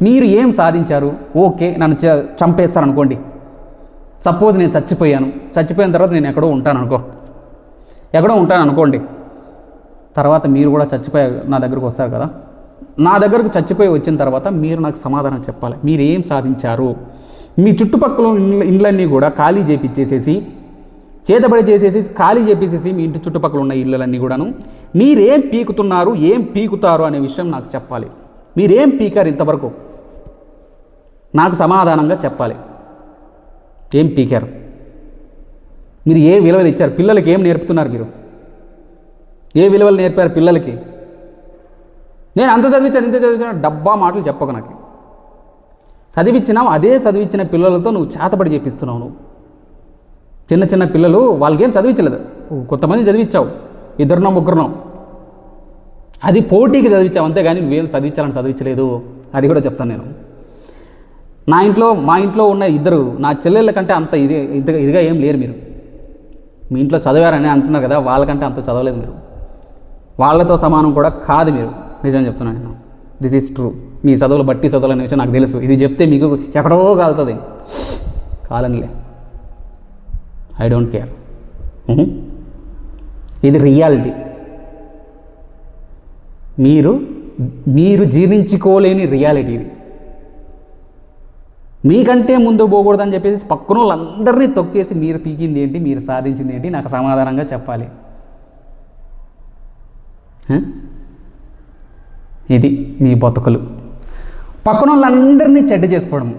మీరు ఏం సాధించారు? ఓకే, నన్ను చంపేస్తారు అనుకోండి. సపోజ్ నేను చచ్చిపోయిన తర్వాత నేను ఎక్కడో ఉంటాను అనుకోండి. తర్వాత మీరు కూడా చచ్చిపోయి నా దగ్గరకు వస్తారు కదా. నా దగ్గరకు చచ్చిపోయి వచ్చిన తర్వాత మీరు నాకు సమాధానం చెప్పాలి. మీరు ఏం సాధించారు? మీ చుట్టుపక్కల ఇండ్లన్నీ కూడా ఖాళీ చేపించేసేసి, చేతబడి చేసేసి ఖాళీ చేపించేసి, మీ ఇంటి చుట్టుపక్కల ఉన్న ఇళ్ళలన్నీ కూడాను మీరేం పీకుతున్నారు, ఏం పీకుతారు అనే విషయం నాకు చెప్పాలి. మీరేం పీకారు ఇంతవరకు నాకు సమాధానంగా చెప్పాలి. ఏం పీకారు? మీరు ఏ విలువలు ఇచ్చారు? పిల్లలకి ఏం నేర్పుతున్నారు? మీరు ఏ విలువలు నేర్పారు పిల్లలకి? నేను అంత చదివించాను ఇంత చదివించాను డబ్బా మాటలు చెప్పక నాకు. చదివించినావు, అదే చదివించిన పిల్లలతో నువ్వు చేతబడి చేపిస్తున్నావు. నువ్వు చిన్న పిల్లలు, వాళ్ళకేం చదివించలేదు. కొంతమంది చదివించావు, 2 3, అది పోటీకి చదివించావు అంతేగాని నువ్వేం చదివించలేదు. అది కూడా చెప్తాను నేను. మా ఇంట్లో ఉన్న 2 నా చెల్లెళ్ళ కంటే అంత ఇదిగా ఏం లేరు మీరు. మీ ఇంట్లో చదివారని అంటున్నారు కదా, వాళ్ళకంటే అంత చదవలేదు మీరు. వాళ్ళతో సమానం కూడా కాదు మీరు. నిజం చెప్తున్నాను నేను. This is true. మీ చదువులు బట్టి చదువులు అనే విషయం నాకు తెలుసు. ఇది చెప్తే మీకు ఎక్కడో కాలుతుంది. కాలనిలే, ఐ డోంట్ కేర్. ఇది రియాలిటీ. మీరు జీర్ణించుకోలేని రియాలిటీ ఇది. మీకంటే ముందు పోకూడదని చెప్పేసి పక్కన వాళ్ళందరినీ తొక్కేసి మీరు పీకింది ఏంటి, మీరు సాధించింది ఏంటి నాకు సమాధానంగా చెప్పాలి. ఇది మీ బతుకులు. పక్కన వాళ్ళందరినీ చెడ్డ చేసుకోవడం,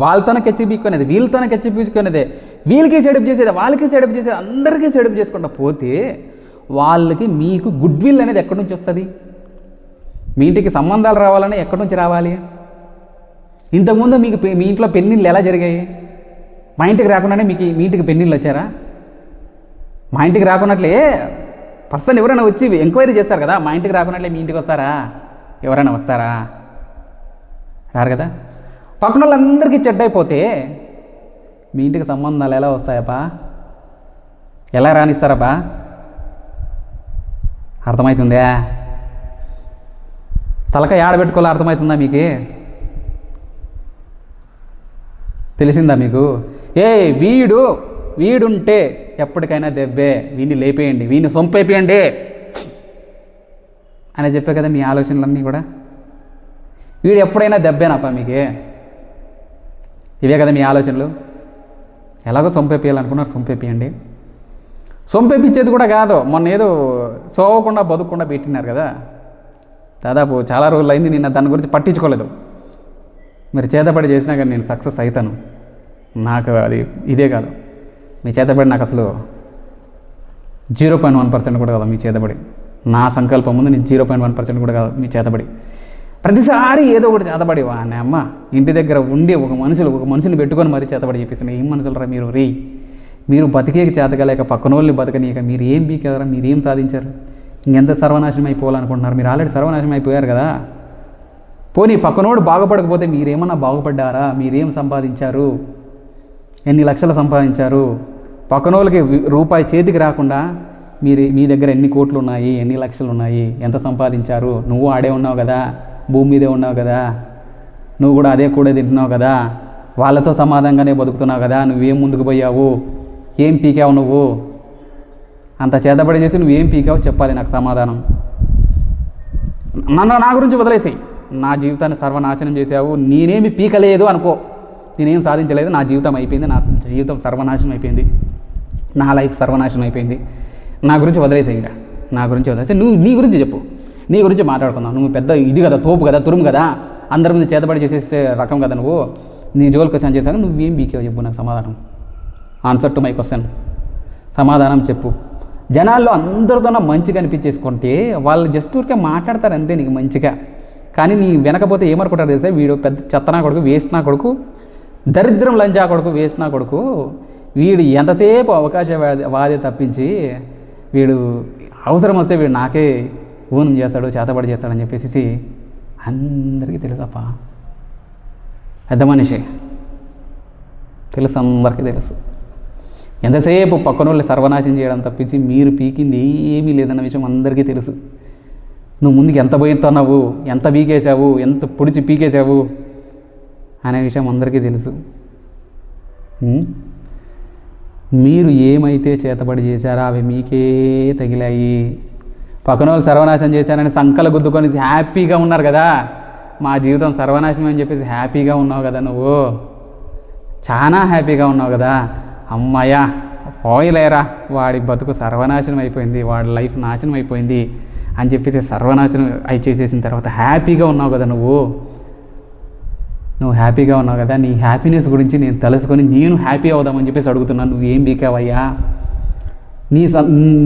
వాళ్ళతోనే కెచ్చిపీక్కునేది, వీళ్ళతోనే కెచ్చిపీక్కునేదే, వీళ్ళకి సెటప్ చేసేది, వాళ్ళకి సెటప్ చేసేది, అందరికీ సెటప్ చేసుకుంటా పోతే వాళ్ళకి మీకు గుడ్ విల్ అనేది ఎక్కడి నుంచి వస్తుంది? మీ ఇంటికి సంబంధాలు రావాలని ఎక్కడి నుంచి రావాలి? ఇంతకుముందు మీ ఇంట్లో పెళ్ళిళ్ళు ఎలా జరిగాయి? మా ఇంటికి రాకుండానే మీ ఇంటికి పెళ్ళిళ్ళు వచ్చారా? మా ఇంటికి రాకున్నట్లే పర్సన్ ఎవరైనా వచ్చి ఎంక్వైరీ చేస్తారు కదా. మా ఇంటికి రాకున్నట్లే మీ ఇంటికి వస్తారా? ఎవరైనా వస్తారా? రారు కదా. పక్కన వాళ్ళందరికీ చెడ్డైపోతే మీ ఇంటికి సంబంధాలు ఎలా వస్తాయబ్బా? ఎలా రానిస్తారబ్బా? అర్థమవుతుందా? తలకాయ ఆడబెట్టుకోవాలో అర్థమవుతుందా మీకు? తెలిసిందా మీకు? వీడుంటే ఎప్పటికైనా దెబ్బే, వీడిని లేపేయండి, వీడిని సొంపేపేయండి అని చెప్పే కదా మీ ఆలోచనలన్నీ కూడా. వీడు ఎప్పుడైనా దెబ్బేనప్ప మీకే? ఇవే కదా మీ ఆలోచనలు. ఎలాగో సొంపేపియాలనుకున్నారు, సొంపేపియండి. సొంపేపించేది కూడా కాదు, మొన్న ఏదో సోవకుండా బతుకుండా పెట్టినారు కదా, దాదాపు చాలా రోజులు అయింది. నిన్న దాని గురించి పట్టించుకోలేదు. మీరు చేతబడి చేసినా కానీ నేను సక్సెస్ అవుతాను. నాకు అది ఇదే కాదు. మీ చేతబడి నాకు అసలు 0.1% కూడా కాదు. మీ చేతబడి నా సంకల్పం ముందు నేను 0.1% కూడా కాదు. మీ చేతబడి ప్రతిసారి ఏదో ఒకటి చేతబడి వానే అమ్మ ఇంటి దగ్గర ఉండి ఒక మనుషుని పెట్టుకొని మరీ చేతబడి చెప్పిస్తున్నాయి. ఏం మనుషులరా మీరు? మీరు బతికేకి చేతగలేక పక్కనోళ్ళని బతకనీయక మీరు ఏం బీకారా? మీరేం సాధించారు? ఇంకెంత సర్వనాశనం అయిపోవాలనుకుంటున్నారు? మీరు ఆల్రెడీ సర్వనాశనం అయిపోయారు కదా. పోనీ పక్కనోడు బాగుపడకపోతే మీరేమన్నా బాగుపడ్డారా? మీరేం సంపాదించారు? ఎన్ని లక్షలు సంపాదించారు? పక్కనోళ్ళకి రూపాయి చేతికి రాకుండా మీ దగ్గర ఎన్ని కోట్లు ఉన్నాయి, ఎన్ని లక్షలు ఉన్నాయి, ఎంత సంపాదించారు? నువ్వు ఆడే ఉన్నావు కదా, భూమి మీదే ఉన్నావు కదా, నువ్వు కూడా అదే కూడా తింటున్నావు కదా, వాళ్ళతో సమాధానంగానే బతుకుతున్నావు కదా. నువ్వేం ముందుకు పోయావు? ఏం పీకావు నువ్వు? అంత చేతబడి చేసి నువ్వేం పీకావు చెప్పాలి నాకు సమాధానం. నా గురించి వదిలేసాయి. నా జీవితాన్ని సర్వనాశనం చేసావు, నేనేమి పీకలేదు అనుకో, నేనేం సాధించలేదు, నా జీవితం అయిపోయింది, నా జీవితం సర్వనాశనం అయిపోయింది, నా లైఫ్ సర్వనాశనం అయిపోయింది. నా గురించి వదిలేసాయి. ఇంకా నా గురించి వదిలేసి నువ్వు నీ గురించి చెప్పు, నీ గురించి మాట్లాడుకుందాం. నువ్వు పెద్ద ఇది కదా, తోపు కదా, తురుము కదా, అందరి మీద చేతబడి చేసేసే రకం కదా నువ్వు. నీ జోలికి వచ్చాను చేశాను, నువ్వేం బీకేవో చెప్పు నాకు సమాధానం. ఆన్సర్ టు మై క్వశ్చన్, సమాధానం చెప్పు. జనాల్లో అందరితోన మంచిగా అనిపించేసుకుంటే వాళ్ళు జస్ట్ ఊరికే మాట్లాడతారు అంతే నీకు మంచిగా. కానీ నీ వెనకపోతే ఏమనుకుంటారు తెలుసా? వీడు పెద్ద చెత్తనా కొడుకు, వేస్ట్ నా కొడుకు, దరిద్రం లంచా కొడుకు, వేస్ట్ నా కొడుకు, వీడు ఎంతసేపు అవకాశవాదే తప్పించి వీడు అవసరం వస్తే వీడు నాకే ఊనం చేస్తాడు, చేతబడి చేస్తాడని చెప్పేసి అందరికీ తెలుసప్ప. పెద్ద మనిషి తెలుసు, అందరికీ తెలుసు. ఎంతసేపు పక్కన వాళ్ళు సర్వనాశనం చేయడం తప్పించి మీరు పీకింది ఏమీ లేదన్న విషయం అందరికీ తెలుసు. నువ్వు ముందుకు ఎంత పోయిస్తున్నావు, ఎంత పీకేసావు, ఎంత పొడిచి పీకేసావు అనే విషయం అందరికీ తెలుసు. మీరు ఏమైతే చేతబడి చేశారో అవి మీకే తగిలాయి. పక్కన వాళ్ళు సర్వనాశనం చేశారని సంకల గుద్దుకొని హ్యాపీగా ఉన్నారు కదా, మా జీవితం సర్వనాశనం అని చెప్పేసి హ్యాపీగా ఉన్నావు కదా, నువ్వు చాలా హ్యాపీగా ఉన్నావు కదా. అమ్మాయ్యా పోయిలేరా, వాడి బతుకు సర్వనాశనం అయిపోయింది, వాడి లైఫ్ నాశనం అయిపోయింది అని చెప్పేసి సర్వనాశనం అయి చేసేసిన తర్వాత హ్యాపీగా ఉన్నావు కదా, నువ్వు హ్యాపీగా ఉన్నావు కదా. నీ హ్యాపీనెస్ గురించి నేను తెలుసుకొని నేను హ్యాపీ అవుదామని చెప్పేసి అడుగుతున్నాను. నువ్వు ఏం పీకావయ్యా?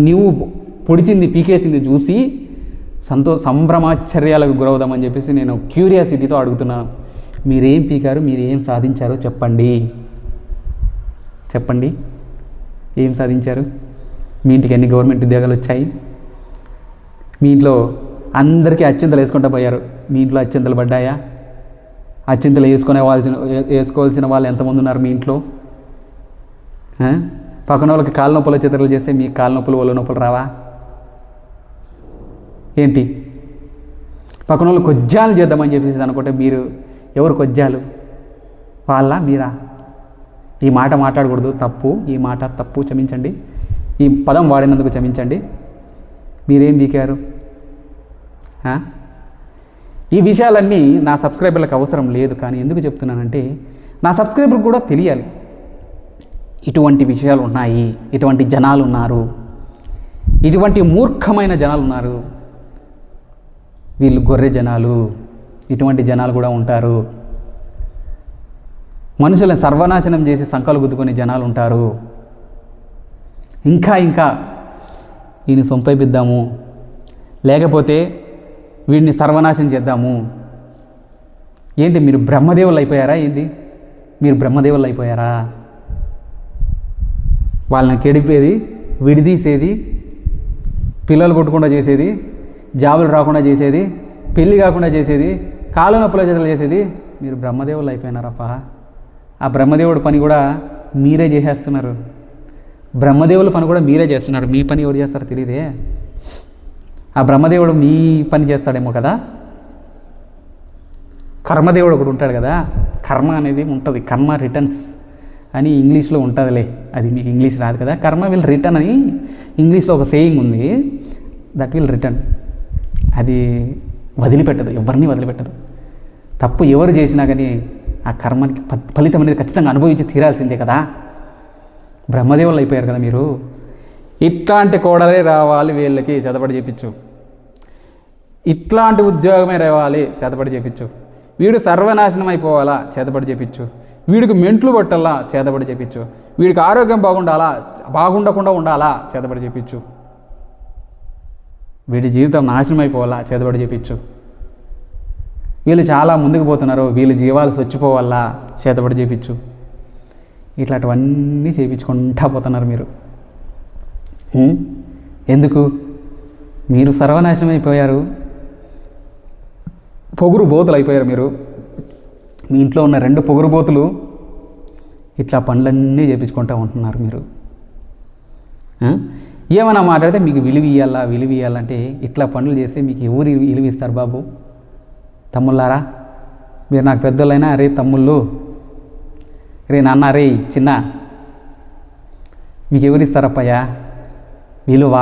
నువ్వు పొడిచింది పీకేసింది చూసి సంభ్రమాశ్చర్యాలకు గురవుదామని చెప్పేసి నేను క్యూరియాసిటీతో అడుగుతున్నాను. మీరేం పీకారు, మీరేం సాధించారో చెప్పండి. చెప్పండి, ఏం సాధించారు? మీ ఇంటికి ఎన్ని గవర్నమెంట్ ఉద్యోగాలు వచ్చాయి? మీ ఇంట్లో అందరికీ అత్యంతలు వేసుకుంటూ పోయారు, మీ ఇంట్లో అత్యంతలు పడ్డాయా? అత్యంతలు వేసుకోవాల్సిన వాళ్ళు ఎంతమంది ఉన్నారు మీ ఇంట్లో? పక్కన వాళ్ళకి కాళ్ళ నొప్పుల చిత్రాలు చేస్తే మీకు కాళ్ళ నొప్పులు ఒళ్ళు నొప్పులు రావా ఏంటి? పక్కన వాళ్ళు కొజ్జాలు చేద్దామని చెప్పేసి అనుకుంటే మీరు ఎవరు కొజ్జాలు? వాళ్ళ మీరా? ఈ మాట మాట్లాడకూడదు, తప్పు. ఈ మాట తప్పు, క్షమించండి. ఈ పదం వాడినందుకు క్షమించండి. మీరేం పీకారు? ఈ విషయాలన్నీ నా సబ్స్క్రైబర్లకు అవసరం లేదు, కానీ ఎందుకు చెప్తున్నానంటే నా సబ్స్క్రైబర్కి కూడా తెలియాలి ఇటువంటి విషయాలు ఉన్నాయి, ఇటువంటి జనాలు ఉన్నారు, ఇటువంటి మూర్ఖమైన జనాలు ఉన్నారు, వీళ్ళు గొర్రె జనాలు, ఇటువంటి జనాలు కూడా ఉంటారు. మనుషులను సర్వనాశనం చేసి సంకలు గుద్దుకునే జనాలు ఉంటారు. ఇంకా ఈయన సొంపైపిద్దాము, లేకపోతే వీడిని సర్వనాశనం చేద్దాము. ఏంటి మీరు బ్రహ్మదేవులు అయిపోయారా? ఏంది మీరు బ్రహ్మదేవులు అయిపోయారా? వాళ్ళని కెడిపేది, విడిదీసేది, పిల్లలు పుట్టకుండా చేసేది, జాబులు రాకుండా చేసేది, పెళ్ళి కాకుండా చేసేది, కాళ్ళ నొప్పుల చేతులు చేసేది మీరు బ్రహ్మదేవులు అయిపోయినారప్ప. ఆ బ్రహ్మదేవుడి పని కూడా మీరే చేసేస్తున్నారు. బ్రహ్మదేవుల పని కూడా మీరే చేస్తున్నారు. మీ పని ఎవరు చేస్తారో తెలియదే. ఆ బ్రహ్మదేవుడు మీ పని చేస్తాడేమో కదా. కర్మదేవుడు ఒకడు ఉంటాడు కదా, కర్మ అనేది ఉంటుంది, కర్మ రిటర్న్స్ అని ఇంగ్లీష్లో ఉంటుందిలే, అది మీకు ఇంగ్లీష్ రాదు కదా. కర్మ విల్ రిటర్న్ అని ఇంగ్లీష్లో ఒక సేయింగ్ ఉంది, దట్ విల్ రిటర్న్. అది వదిలిపెట్టదు, ఎవరిని వదిలిపెట్టదు. తప్పు ఎవరు చేసినా కానీ ఆ కర్మకి ఫలితం అనేది ఖచ్చితంగా అనుభవించి తీరాల్సిందే కదా. బ్రహ్మదేవులు అయిపోయారు కదా మీరు. ఇట్లాంటి కోడలే రావాలి వీళ్ళకి, చేతబడి చేపించు. ఇట్లాంటి ఉద్యోగమే రావాలి, చేతబడి చేపించు. వీడు సర్వనాశనం అయిపోవాలా, చేతబడి చేపించు. వీడికి మెంట్లు పట్టాలా, చేతబడి చేపించు. వీడికి ఆరోగ్యం బాగుండకుండా ఉండాలా, చేతబడి చేపించు. వీడి జీవితం నాశనం అయిపోవాలా, చేతబడి చేపించు. వీళ్ళు చాలా ముందుకు పోతున్నారు, వీళ్ళ జీవాలు స్వచ్చిపోవాలా, చేతబడి చేపించు. ఇట్లాంటివన్నీ చేయించుకుంటా పోతున్నారు మీరు. ఎందుకు? మీరు సర్వనాశనం అయిపోయారు, పొగురు బోతులు అయిపోయారు మీరు. మీ ఇంట్లో ఉన్న 2 పొగురు బోతులు ఇట్లా పనులన్నీ చేయించుకుంటూ ఉంటున్నారు మీరు. ఏమైనా మాట్లాడితే మీకు విలువ ఇవ్వాలంటే ఇట్లా పనులు చేస్తే మీకు ఎవరు విలువ ఇస్తారు బాబు? తమ్ముళ్ళారా, మీరు నాకు పెద్దోళ్ళైనా అరే తమ్ముళ్ళు, రే నాన్న, రే చిన్న, మీకు ఎవరు ఇస్తారప్పయ్యా విలువ?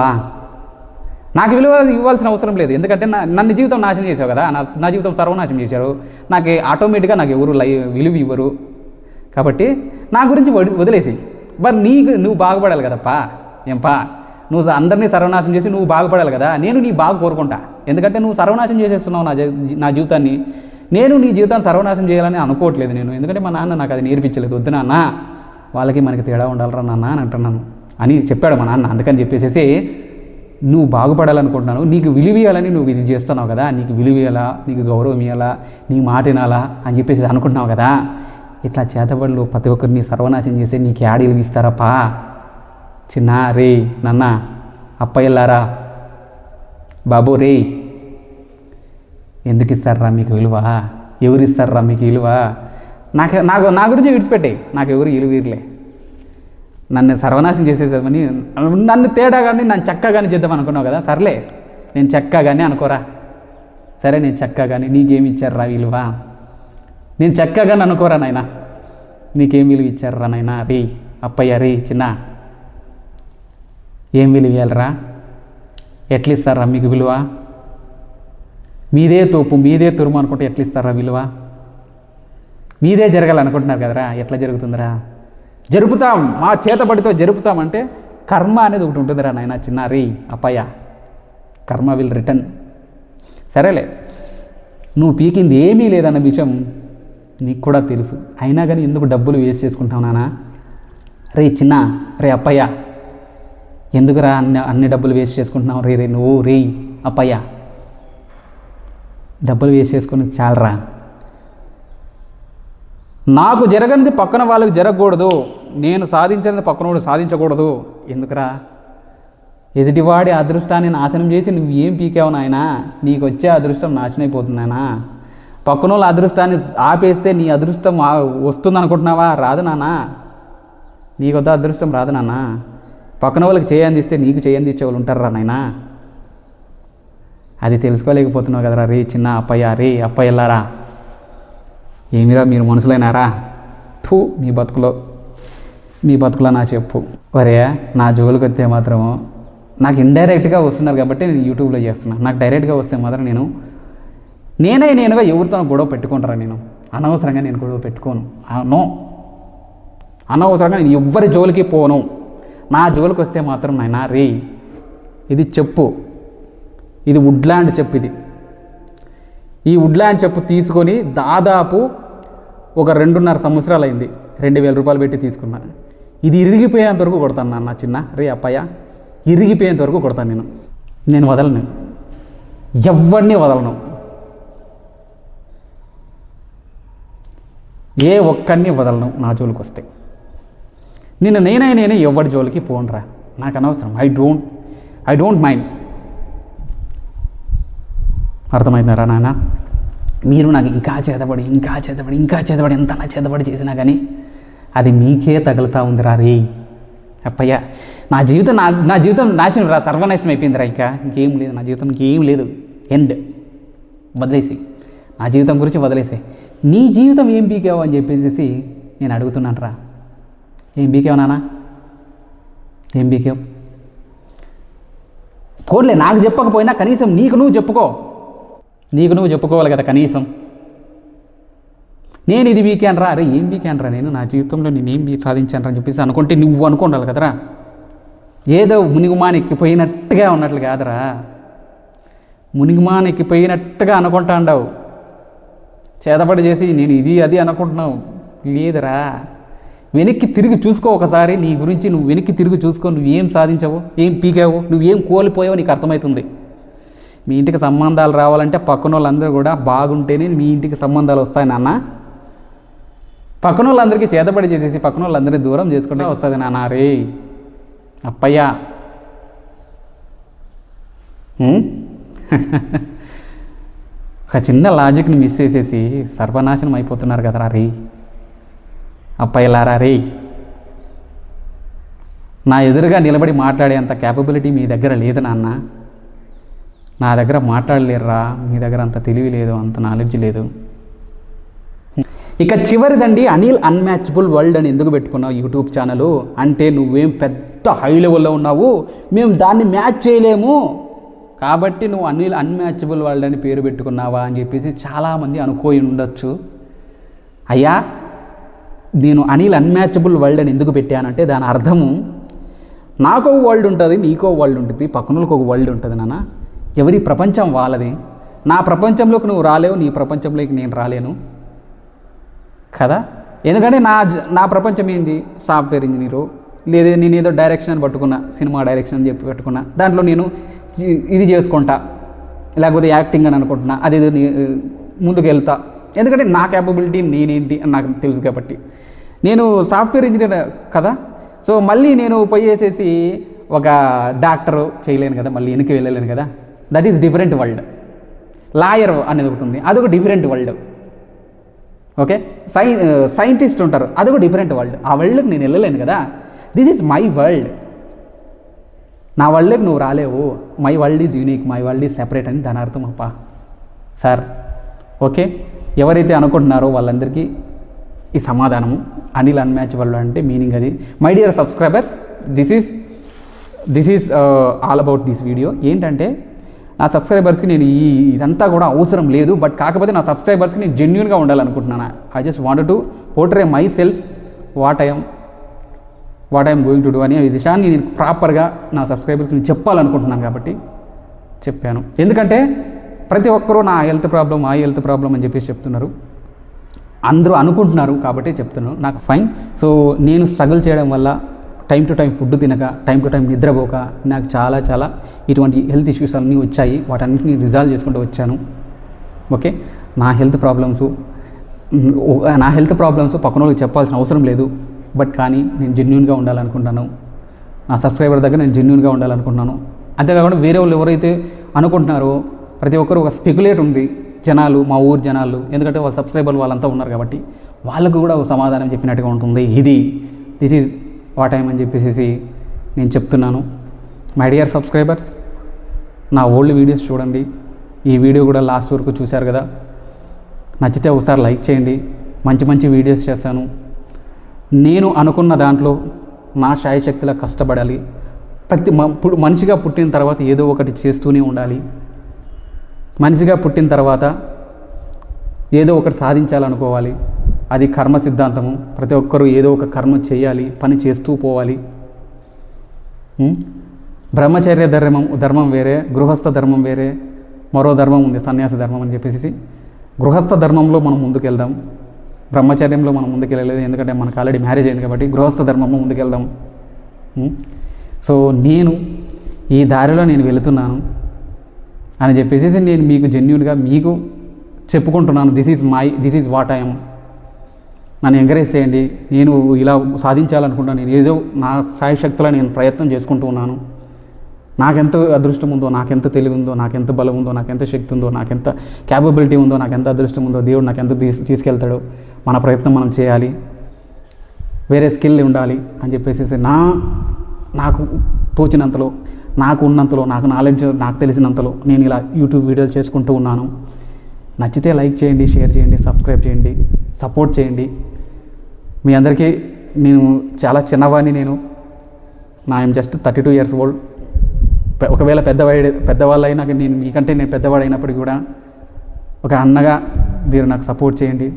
నాకు విలువ ఇవ్వాల్సిన అవసరం లేదు, ఎందుకంటే నన్ను జీవితం నాశనం చేసావు కదా, నా జీవితం సర్వనాశనం చేశారు. నాకు ఆటోమేటిక్గా నాకు ఎవరు విలువ ఇవ్వరు. కాబట్టి నా గురించి వదిలేసి, మరి నువ్వు బాగుపడాలి కదప్పా. ఏంపా, నువ్వు అందరినీ సర్వనాశనం చేసి నువ్వు బాగుపడాలి కదా. నేను నీ బాగా కోరుకుంటా, ఎందుకంటే నువ్వు సర్వనాశనం చేసేస్తున్నావు నా జీవితాన్ని. నేను నీ జీవితాన్ని సర్వనాశనం చేయాలని అనుకోవట్లేదు నేను, ఎందుకంటే మా నాన్న నాకు అది నేర్పించలేదు. వద్దు నాన్న, వాళ్ళకి మనకి తేడా ఉండాలరా నాన్న అని అంటున్నాను అని చెప్పాడు మా నాన్న. అందుకని చెప్పేసి నువ్వు బాగుపడాలనుకుంటున్నాను, నీకు విలువ ఇవ్వాలని నువ్వు ఇది చేస్తున్నావు కదా, నీకు విలువ ఇవ్వాలా, నీకు గౌరవం ఇవ్వాలా, నీ మాట వినాలా అని చెప్పేసి అనుకుంటున్నావు కదా. ఇట్లా చేతబడులు ప్రతి ఒక్కరిని సర్వనాశనం చేసి నీకు యాడ్ విలువ ఇస్తారప్పా. చిన్న, రే నాన్న, అప్పయ్యలారా, బాబు రే, ఎందుకు ఇస్తారా మీకు విలువ? ఎవరు ఇస్తారా మీకు విలువ? నాకు నాకు నా గురించి విడిచిపెట్టాయి, నాకు ఎవరు విలువీరులే. నన్ను సర్వనాశనం చేసేసామని, నన్ను తేడా కానీ నన్ను చక్కగానే చేద్దాం అనుకున్నావు కదా, సర్లే నేను చక్కగానే అనుకోరా. సరే నేను చక్కగానే, నీకేమి ఇచ్చారా విలువ? నేను చక్కగానే అనుకోరా నాయనా, నీకేం విలువ ఇచ్చారా నాయనా? రే అప్పయ్య, రే చిన్న, ఏం విలువ ఇవ్వాలరా? ఎట్లా ఇస్తారా మీకు విలువ? మీదే తోపు, మీదే తురుము అనుకుంటే ఎట్లా ఇస్తారా విలువ? మీదే జరగాలనుకుంటున్నారు కదరా, ఎట్లా జరుగుతుందిరా? జరుపుతాం, మా చేతబడితో జరుపుతామంటే కర్మ అనేది ఒకటి ఉంటుందిరా నాయన చిన్న. రే అప్పయ్య, కర్మ విల్ రిటర్న్. సరేలే, నువ్వు పీకింది ఏమీ లేదన్న విషయం నీకు కూడా తెలుసు, అయినా కానీ ఎందుకు డబ్బులు వేస్ట్ చేసుకుంటావు నాన్న? రే చిన్న, రే అప్పయ్య, ఎందుకురా అన్ని డబ్బులు వేస్ట్ చేసుకుంటున్నావు? రే నువ్వు, రే అప్పయ్య, డబ్బులు వేస్ట్ చేసుకుని చాలరా. నాకు జరగనిది పక్కన వాళ్ళకి జరగకూడదు, నేను సాధించినది పక్కన వాడు సాధించకూడదు. ఎందుకురా? ఎదుటివాడి అదృష్టాన్ని నాశనం చేసి నువ్వు ఏం పీకావు నాయనా? నీకు వచ్చే అదృష్టం నాశనం అయిపోతుంది నాయనా. పక్కన వాళ్ళ అదృష్టాన్ని ఆపేస్తే నీ అదృష్టం వస్తుంది అనుకుంటున్నావా? రాదు నాన్న, నీకు వద్ద అదృష్టం రాదు నాన్న. పక్కన వాళ్ళకి చేయందిస్తే నీకు చేయందిచ్చే వాళ్ళు ఉంటారా నాయనా? అది తెలుసుకోలేకపోతున్నావు కదరా రే చిన్న అప్పయ్య. రే అప్పయ్యలారా, ఏమిరా మీరు మనుషులైనారా? ఫూ, మీ బతుకులో నా చెప్పు. వరే నా జోలికి వస్తే మాత్రం నాకు ఇండైరెక్ట్గా వస్తున్నారు కాబట్టి నేను యూట్యూబ్లో చేస్తున్నాను. నాకు డైరెక్ట్గా వస్తే మాత్రం నేనుగా ఎవరితో గొడవ పెట్టుకుంటారా? నేను అనవసరంగా నేను గొడవ పెట్టుకోను. నో, అనవసరంగా నేను ఎవ్వరి జోలికి పోను. నా జోలికి వస్తే మాత్రం నాయనా రే, ఇది చెప్పు, ఇది వుడ్లాండ్ చెప్పు. ఈ వుడ్లాండ్ చెప్పు తీసుకొని దాదాపు ఒక 2.5 సంవత్సరాలు అయింది. 2,000 రూపాయలు పెట్టి తీసుకున్నా. ఇది ఇరిగిపోయేంత వరకు కొడతాను నాన్న చిన్న. రే అప్పయ్య, ఇరిగిపోయేంత వరకు కొడతాను నేను వదలను, ఎవరిని వదలను, ఏ ఒక్కడిని వదలను. నా జోలికి వస్తే నేనే ఎవరి జోలికి పోనురా, నాకు అనవసరం. I don't mind. అర్థమైందారా నాన్న? మీరు నాకు ఇంకా చేతబడి ఎంత నా చేతబడి చేసినా కానీ అది మీకే తగులుతూ ఉందిరా రే అప్పయ్య. నా జీవితం నాశనం రా, సర్వనాశనం అయిపోయిందిరా. ఇంకేం లేదు నా జీవితం, ఇంకేం లేదు. ఎండ్. వదిలేసి, నా జీవితం గురించి వదిలేసి, నీ జీవితం ఏం పీకావు అని చెప్పేసి నేను అడుగుతున్నాను రా. ఏం పీకావు నాన్న? ఏం పీకావు? పోన్లే, నాకు చెప్పకపోయినా కనీసం నీకు నువ్వు చెప్పుకోవాలి కదా కనీసం. నేను ఇది వీకాను రా. అరే ఏం వీకాను రా నేను? నా జీవితంలో నేనేం సాధించాను రా అని చెప్పేసి అనుకుంటే నువ్వు అనుకుండాలి కదరా. ఏదో మునిగుమాని ఎక్కిపోయినట్టుగా ఉన్నట్లు కాదురా, మునిగుమాని ఎక్కిపోయినట్టుగా అనుకుంటా ఉండవు. చేతబడి చేసి నేను ఇది అది అనుకుంటున్నావు. లేదురా, వెనక్కి తిరిగి చూసుకో ఒకసారి. నీ గురించి నువ్వు వెనక్కి తిరిగి చూసుకో. నువ్వేం సాధించావు, ఏం పీకావు, నువ్వేం కోల్పోయావో నీకు అర్థమవుతుంది. మీ ఇంటికి సంబంధాలు రావాలంటే పక్కన వాళ్ళందరూ కూడా బాగుంటేనే మీ ఇంటికి సంబంధాలు వస్తాయి నాన్న. పక్కన వాళ్ళందరికీ చేతబడి చేసేసి పక్కన వాళ్ళందరినీ దూరం చేసుకుంటే వస్తుంది నాన్న. రే అప్పయ్య, ఒక చిన్న లాజిక్ని మిస్ చేసేసి సర్వనాశనం అయిపోతున్నారు కదరా రే అప్పయ్యలారా. రే, నా ఎదురుగా నిలబడి మాట్లాడేంత క్యాపబిలిటీ మీ దగ్గర లేదు నాన్న. నా దగ్గర మాట్లాడలేరురా, మీ దగ్గర అంత తెలివి లేదు, అంత నాలెడ్జ్ లేదు. ఇక చివరిదండి, అనిల్ అన్మ్యాచబుల్ వరల్డ్ అని ఎందుకు పెట్టుకున్నావు యూట్యూబ్ ఛానల్? అంటే నువ్వేం పెద్ద హై లెవెల్లో ఉన్నావు, మేము దాన్ని మ్యాచ్ చేయలేము కాబట్టి నువ్వు అనిల్ అన్మ్యాచబుల్ వరల్డ్ అని పేరు పెట్టుకున్నావా అని చెప్పేసి చాలామంది అనుకోయి ఉండొచ్చు. అయ్యా, నేను అనిల్ అన్మ్యాచబుల్ వరల్డ్ అని ఎందుకు పెట్టానంటే దాని అర్థము, నాకో వరల్డ్ ఉంటుంది, నీకో వరల్డ్ ఉంటుంది, పక్కనోళ్ళకి ఒక వరల్డ్ ఉంటుంది నాన్న. ఎవరి ప్రపంచం వాళ్ళది. నా ప్రపంచంలోకి నువ్వు రాలేవు, నీ ప్రపంచంలోకి నేను రాలేను కదా. ఎందుకంటే నా ప్రపంచం ఏంది? సాఫ్ట్వేర్ ఇంజనీరు, లేదా నేను ఏదో డైరెక్షన్ అని పట్టుకున్నా, సినిమా డైరెక్షన్ అని చెప్పి పెట్టుకున్నా, దాంట్లో నేను ఇది చేసుకుంటా, లేకపోతే యాక్టింగ్ అని అనుకుంటున్నా, అది ముందుకు వెళ్తా. ఎందుకంటే నా క్యాపబిలిటీ నేనేంటి అని నాకు తెలుసు కాబట్టి. నేను సాఫ్ట్వేర్ ఇంజనీర్ కదా. సో మళ్ళీ నేను పోయేసేసి ఒక డాక్టరు చేయలేను కదా, మళ్ళీ వెనక్కి వెళ్ళలేను కదా. That is different world. Lawyer అనేది ఒకటి ఉంది, అదొక డిఫరెంట్ వరల్డ్. ఓకే, సైంటిస్ట్ ఉంటారు, అదొక డిఫరెంట్ వరల్డ్. ఆ వరల్డ్కి నేను వెళ్ళలేను కదా. This is my world. నా వరల్డ్కి నువ్వు రాలేవు. My world is unique, my world is separate అని దాని అర్థం అప్ప సార్. ఓకే, ఎవరైతే అనుకుంటున్నారో వాళ్ళందరికీ ఈ సమాధానము. అనిల్ అన్మ్యాచబుల్ అంటే మీనింగ్ అది. My dear subscribers, this is all about this video. ఏంటంటే నా సబ్స్క్రైబర్స్కి నేను ఇదంతా కూడా అవసరం లేదు, బట్ కాకపోతే నా సబ్స్క్రైబర్స్కి నేను జెన్యూన్గా ఉండాలనుకుంటున్నాను. I just wanted to portray my self what I'm going to do అనే విషయాన్ని నేను ప్రాపర్గా నా సబ్స్క్రైబర్స్కి నేను చెప్పాలనుకుంటున్నాను కాబట్టి చెప్పాను. ఎందుకంటే ప్రతి ఒక్కరూ నా హెల్త్ ప్రాబ్లం అని చెప్పేసి చెప్తున్నారు, అందరూ అనుకుంటున్నారు కాబట్టి చెప్తున్నాను. నాకు ఫైన్. సో నేను స్ట్రగుల్ చేయడం వల్ల టైం టు టైం ఫుడ్ తినక, టైం టు టైం నిద్రపోక నాకు చాలా ఇటువంటి హెల్త్ ఇష్యూస్ అన్నీ వచ్చాయి. వాటన్నిటిని రిజాల్వ్ చేసుకుంటూ వచ్చాను. ఓకే, నా హెల్త్ ప్రాబ్లమ్స్ పక్కన వాళ్ళకి చెప్పాల్సిన అవసరం లేదు. బట్ కానీ నేను జెన్యూన్గా ఉండాలనుకుంటున్నాను. నా సబ్స్క్రైబర్ దగ్గర నేను జెన్యూన్గా ఉండాలనుకుంటున్నాను. అంతేకాకుండా వేరే వాళ్ళు ఎవరైతే అనుకుంటున్నారో ప్రతి ఒక్కరు ఒక స్పెక్యులేట్ ఉంది జనాలు, మా ఊరు జనాలు, ఎందుకంటే వాళ్ళ సబ్స్క్రైబర్లు వాళ్ళంతా ఉన్నారు కాబట్టి వాళ్ళకు కూడా ఒక సమాధానం చెప్పినట్టుగా ఉంటుంది. దిస్ ఈజ్ వాట్ ఐఎమ్ అని చెప్పేసి నేను చెప్తున్నాను. మై డియర్ సబ్స్క్రైబర్స్, నా ఓల్డ్ వీడియోస్ చూడండి. ఈ వీడియో కూడా లాస్ట్ వరకు చూశారు కదా. నచ్చితే ఒకసారి లైక్ చేయండి. మంచి వీడియోస్ చేస్తాను. నేను అనుకున్న దాంట్లో నా శాయశక్తిలా కష్టపడాలి. మనిషిగా పుట్టిన తర్వాత ఏదో ఒకటి చేస్తూనే ఉండాలి. మనిషిగా పుట్టిన తర్వాత ఏదో ఒకటి సాధించాలనుకోవాలి. అది కర్మ సిద్ధాంతము. ప్రతి ఒక్కరూ ఏదో ఒక కర్మ చేయాలి, పని చేస్తూ పోవాలి. బ్రహ్మచర్య ధర్మం వేరే, గృహస్థ ధర్మం వేరే, మరో ధర్మం ఉంది సన్యాస ధర్మం అని చెప్పేసి. గృహస్థ ధర్మంలో మనం ముందుకెళ్దాం, బ్రహ్మచర్యంలో మనం ముందుకెళ్ళలేదు, ఎందుకంటే మనకు ఆల్రెడీ మ్యారేజ్ అయింది కాబట్టి గృహస్థ ధర్మంలో ముందుకెళ్దాం. సో నేను ఈ దారిలో నేను వెళుతున్నాను అని చెప్పేసి నేను మీకు జెన్యూన్గా మీకు చెప్పుకుంటున్నాను. This is what I'm. నన్ను ఎంకరేజ్ చేయండి. నేను ఇలా సాధించాలనుకుంటున్నాను. నేను ఏదో నా శాయశక్తిలో నేను ప్రయత్నం చేసుకుంటూ ఉన్నాను. నాకెంత అదృష్టం ఉందో, నాకెంత తెలివి ఉందో, నాకెంత బలం ఉందో, నాకెంత శక్తి ఉందో, నాకెంత క్యాపబిలిటీ ఉందో, నాకెంత అదృష్టం ఉందో, దేవుడు నాకెంత తీసుకెళ్తాడో మన ప్రయత్నం మనం చేయాలి. వేరే స్కిల్ ఉండాలి అని చెప్పేసి నాకు తోచినంతలో, నాకు ఉన్నంతలో, నాకు నాలెడ్జ్ నాకు తెలిసినంతలో నేను ఇలా యూట్యూబ్ వీడియోలు చేసుకుంటూ ఉన్నాను. నచ్చితే లైక్ చేయండి, షేర్ చేయండి, సబ్స్క్రైబ్ చేయండి, సపోర్ట్ చేయండి. మీ అందరికీ నేను చాలా చిన్నవాడిని. I'm just 32 years old. ఒకవేళ పెద్దవాళ్ళు అయినా మీకంటే నేను పెద్దవాడైనప్పటికీ కూడా ఒక అన్నగా మీరు నాకు సపోర్ట్ చేయండి.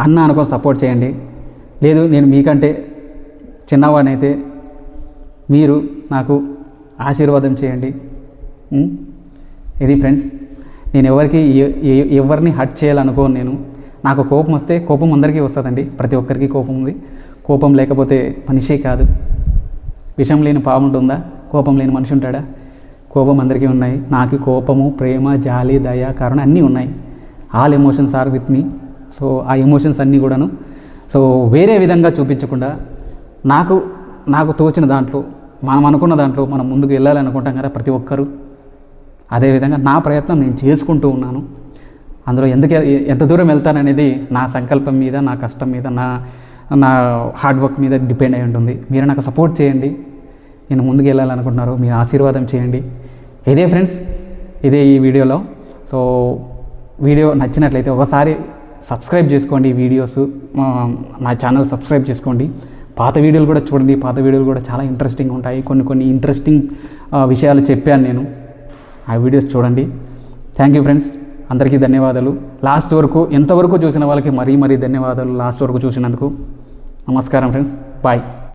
అన్న అనుకొని సపోర్ట్ చేయండి. లేదు నేను మీకంటే చిన్నవాడినైతే మీరు నాకు ఆశీర్వాదం చేయండి. ఇది ఫ్రెండ్స్, నేను ఎవరిని హర్ట్ చేయాలనుకోను. నాకు కోపం వస్తే కోపం అందరికీ వస్తుందండి. ప్రతి ఒక్కరికి కోపం ఉంది. కోపం లేకపోతే మనిషే కాదు. విషం లేని పాము ఉంటుందా? కోపం లేని మనిషి ఉంటాడా? కోపం అందరికీ ఉన్నాయి. నాకు కోపము, ప్రేమ, జాలి, దయ, కరుణ అన్నీ ఉన్నాయి. All emotions are with me. So ఆ ఎమోషన్స్ అన్నీ కూడాను వేరే విధంగా చూపించకుండా నాకు తోచిన దాంట్లో, మనం అనుకున్న దాంట్లో మనం ముందుకు వెళ్ళాలనుకుంటాం కదా ప్రతి ఒక్కరూ. అదేవిధంగా నా ప్రయత్నం నేను చేసుకుంటూ ఉన్నాను. అందులో ఎంత దూరం వెళ్తాననేది నా సంకల్పం మీద, నా కష్టం మీద, నా హార్డ్ వర్క్ మీద డిపెండ్ అయి ఉంటుంది. మీరు నాకు సపోర్ట్ చేయండి. నేను ముందుకు వెళ్ళాలనుకుంటున్నారు, మీరు ఆశీర్వాదం చేయండి. ఇదే ఫ్రెండ్స్, ఇదే ఈ వీడియోలో. సో వీడియో నచ్చినట్లయితే ఒకసారి సబ్స్క్రైబ్ చేసుకోండి. నా ఛానల్ సబ్స్క్రైబ్ చేసుకోండి. పాత వీడియోలు కూడా చూడండి. పాత వీడియోలు కూడా చాలా ఇంట్రెస్టింగ్ ఉంటాయి. కొన్ని ఇంట్రెస్టింగ్ విషయాలు చెప్పాను నేను. ఆ వీడియోస్ చూడండి. థ్యాంక్ యూ ఫ్రెండ్స్, అందరికీ ధన్యవాదాలు. లాస్ట్ వరకు ఎంతవరకు చూసిన వాళ్ళకి మరీ ధన్యవాదాలు. లాస్ట్ వరకు చూసినందుకు నమస్కారం ఫ్రెండ్స్, బాయ్.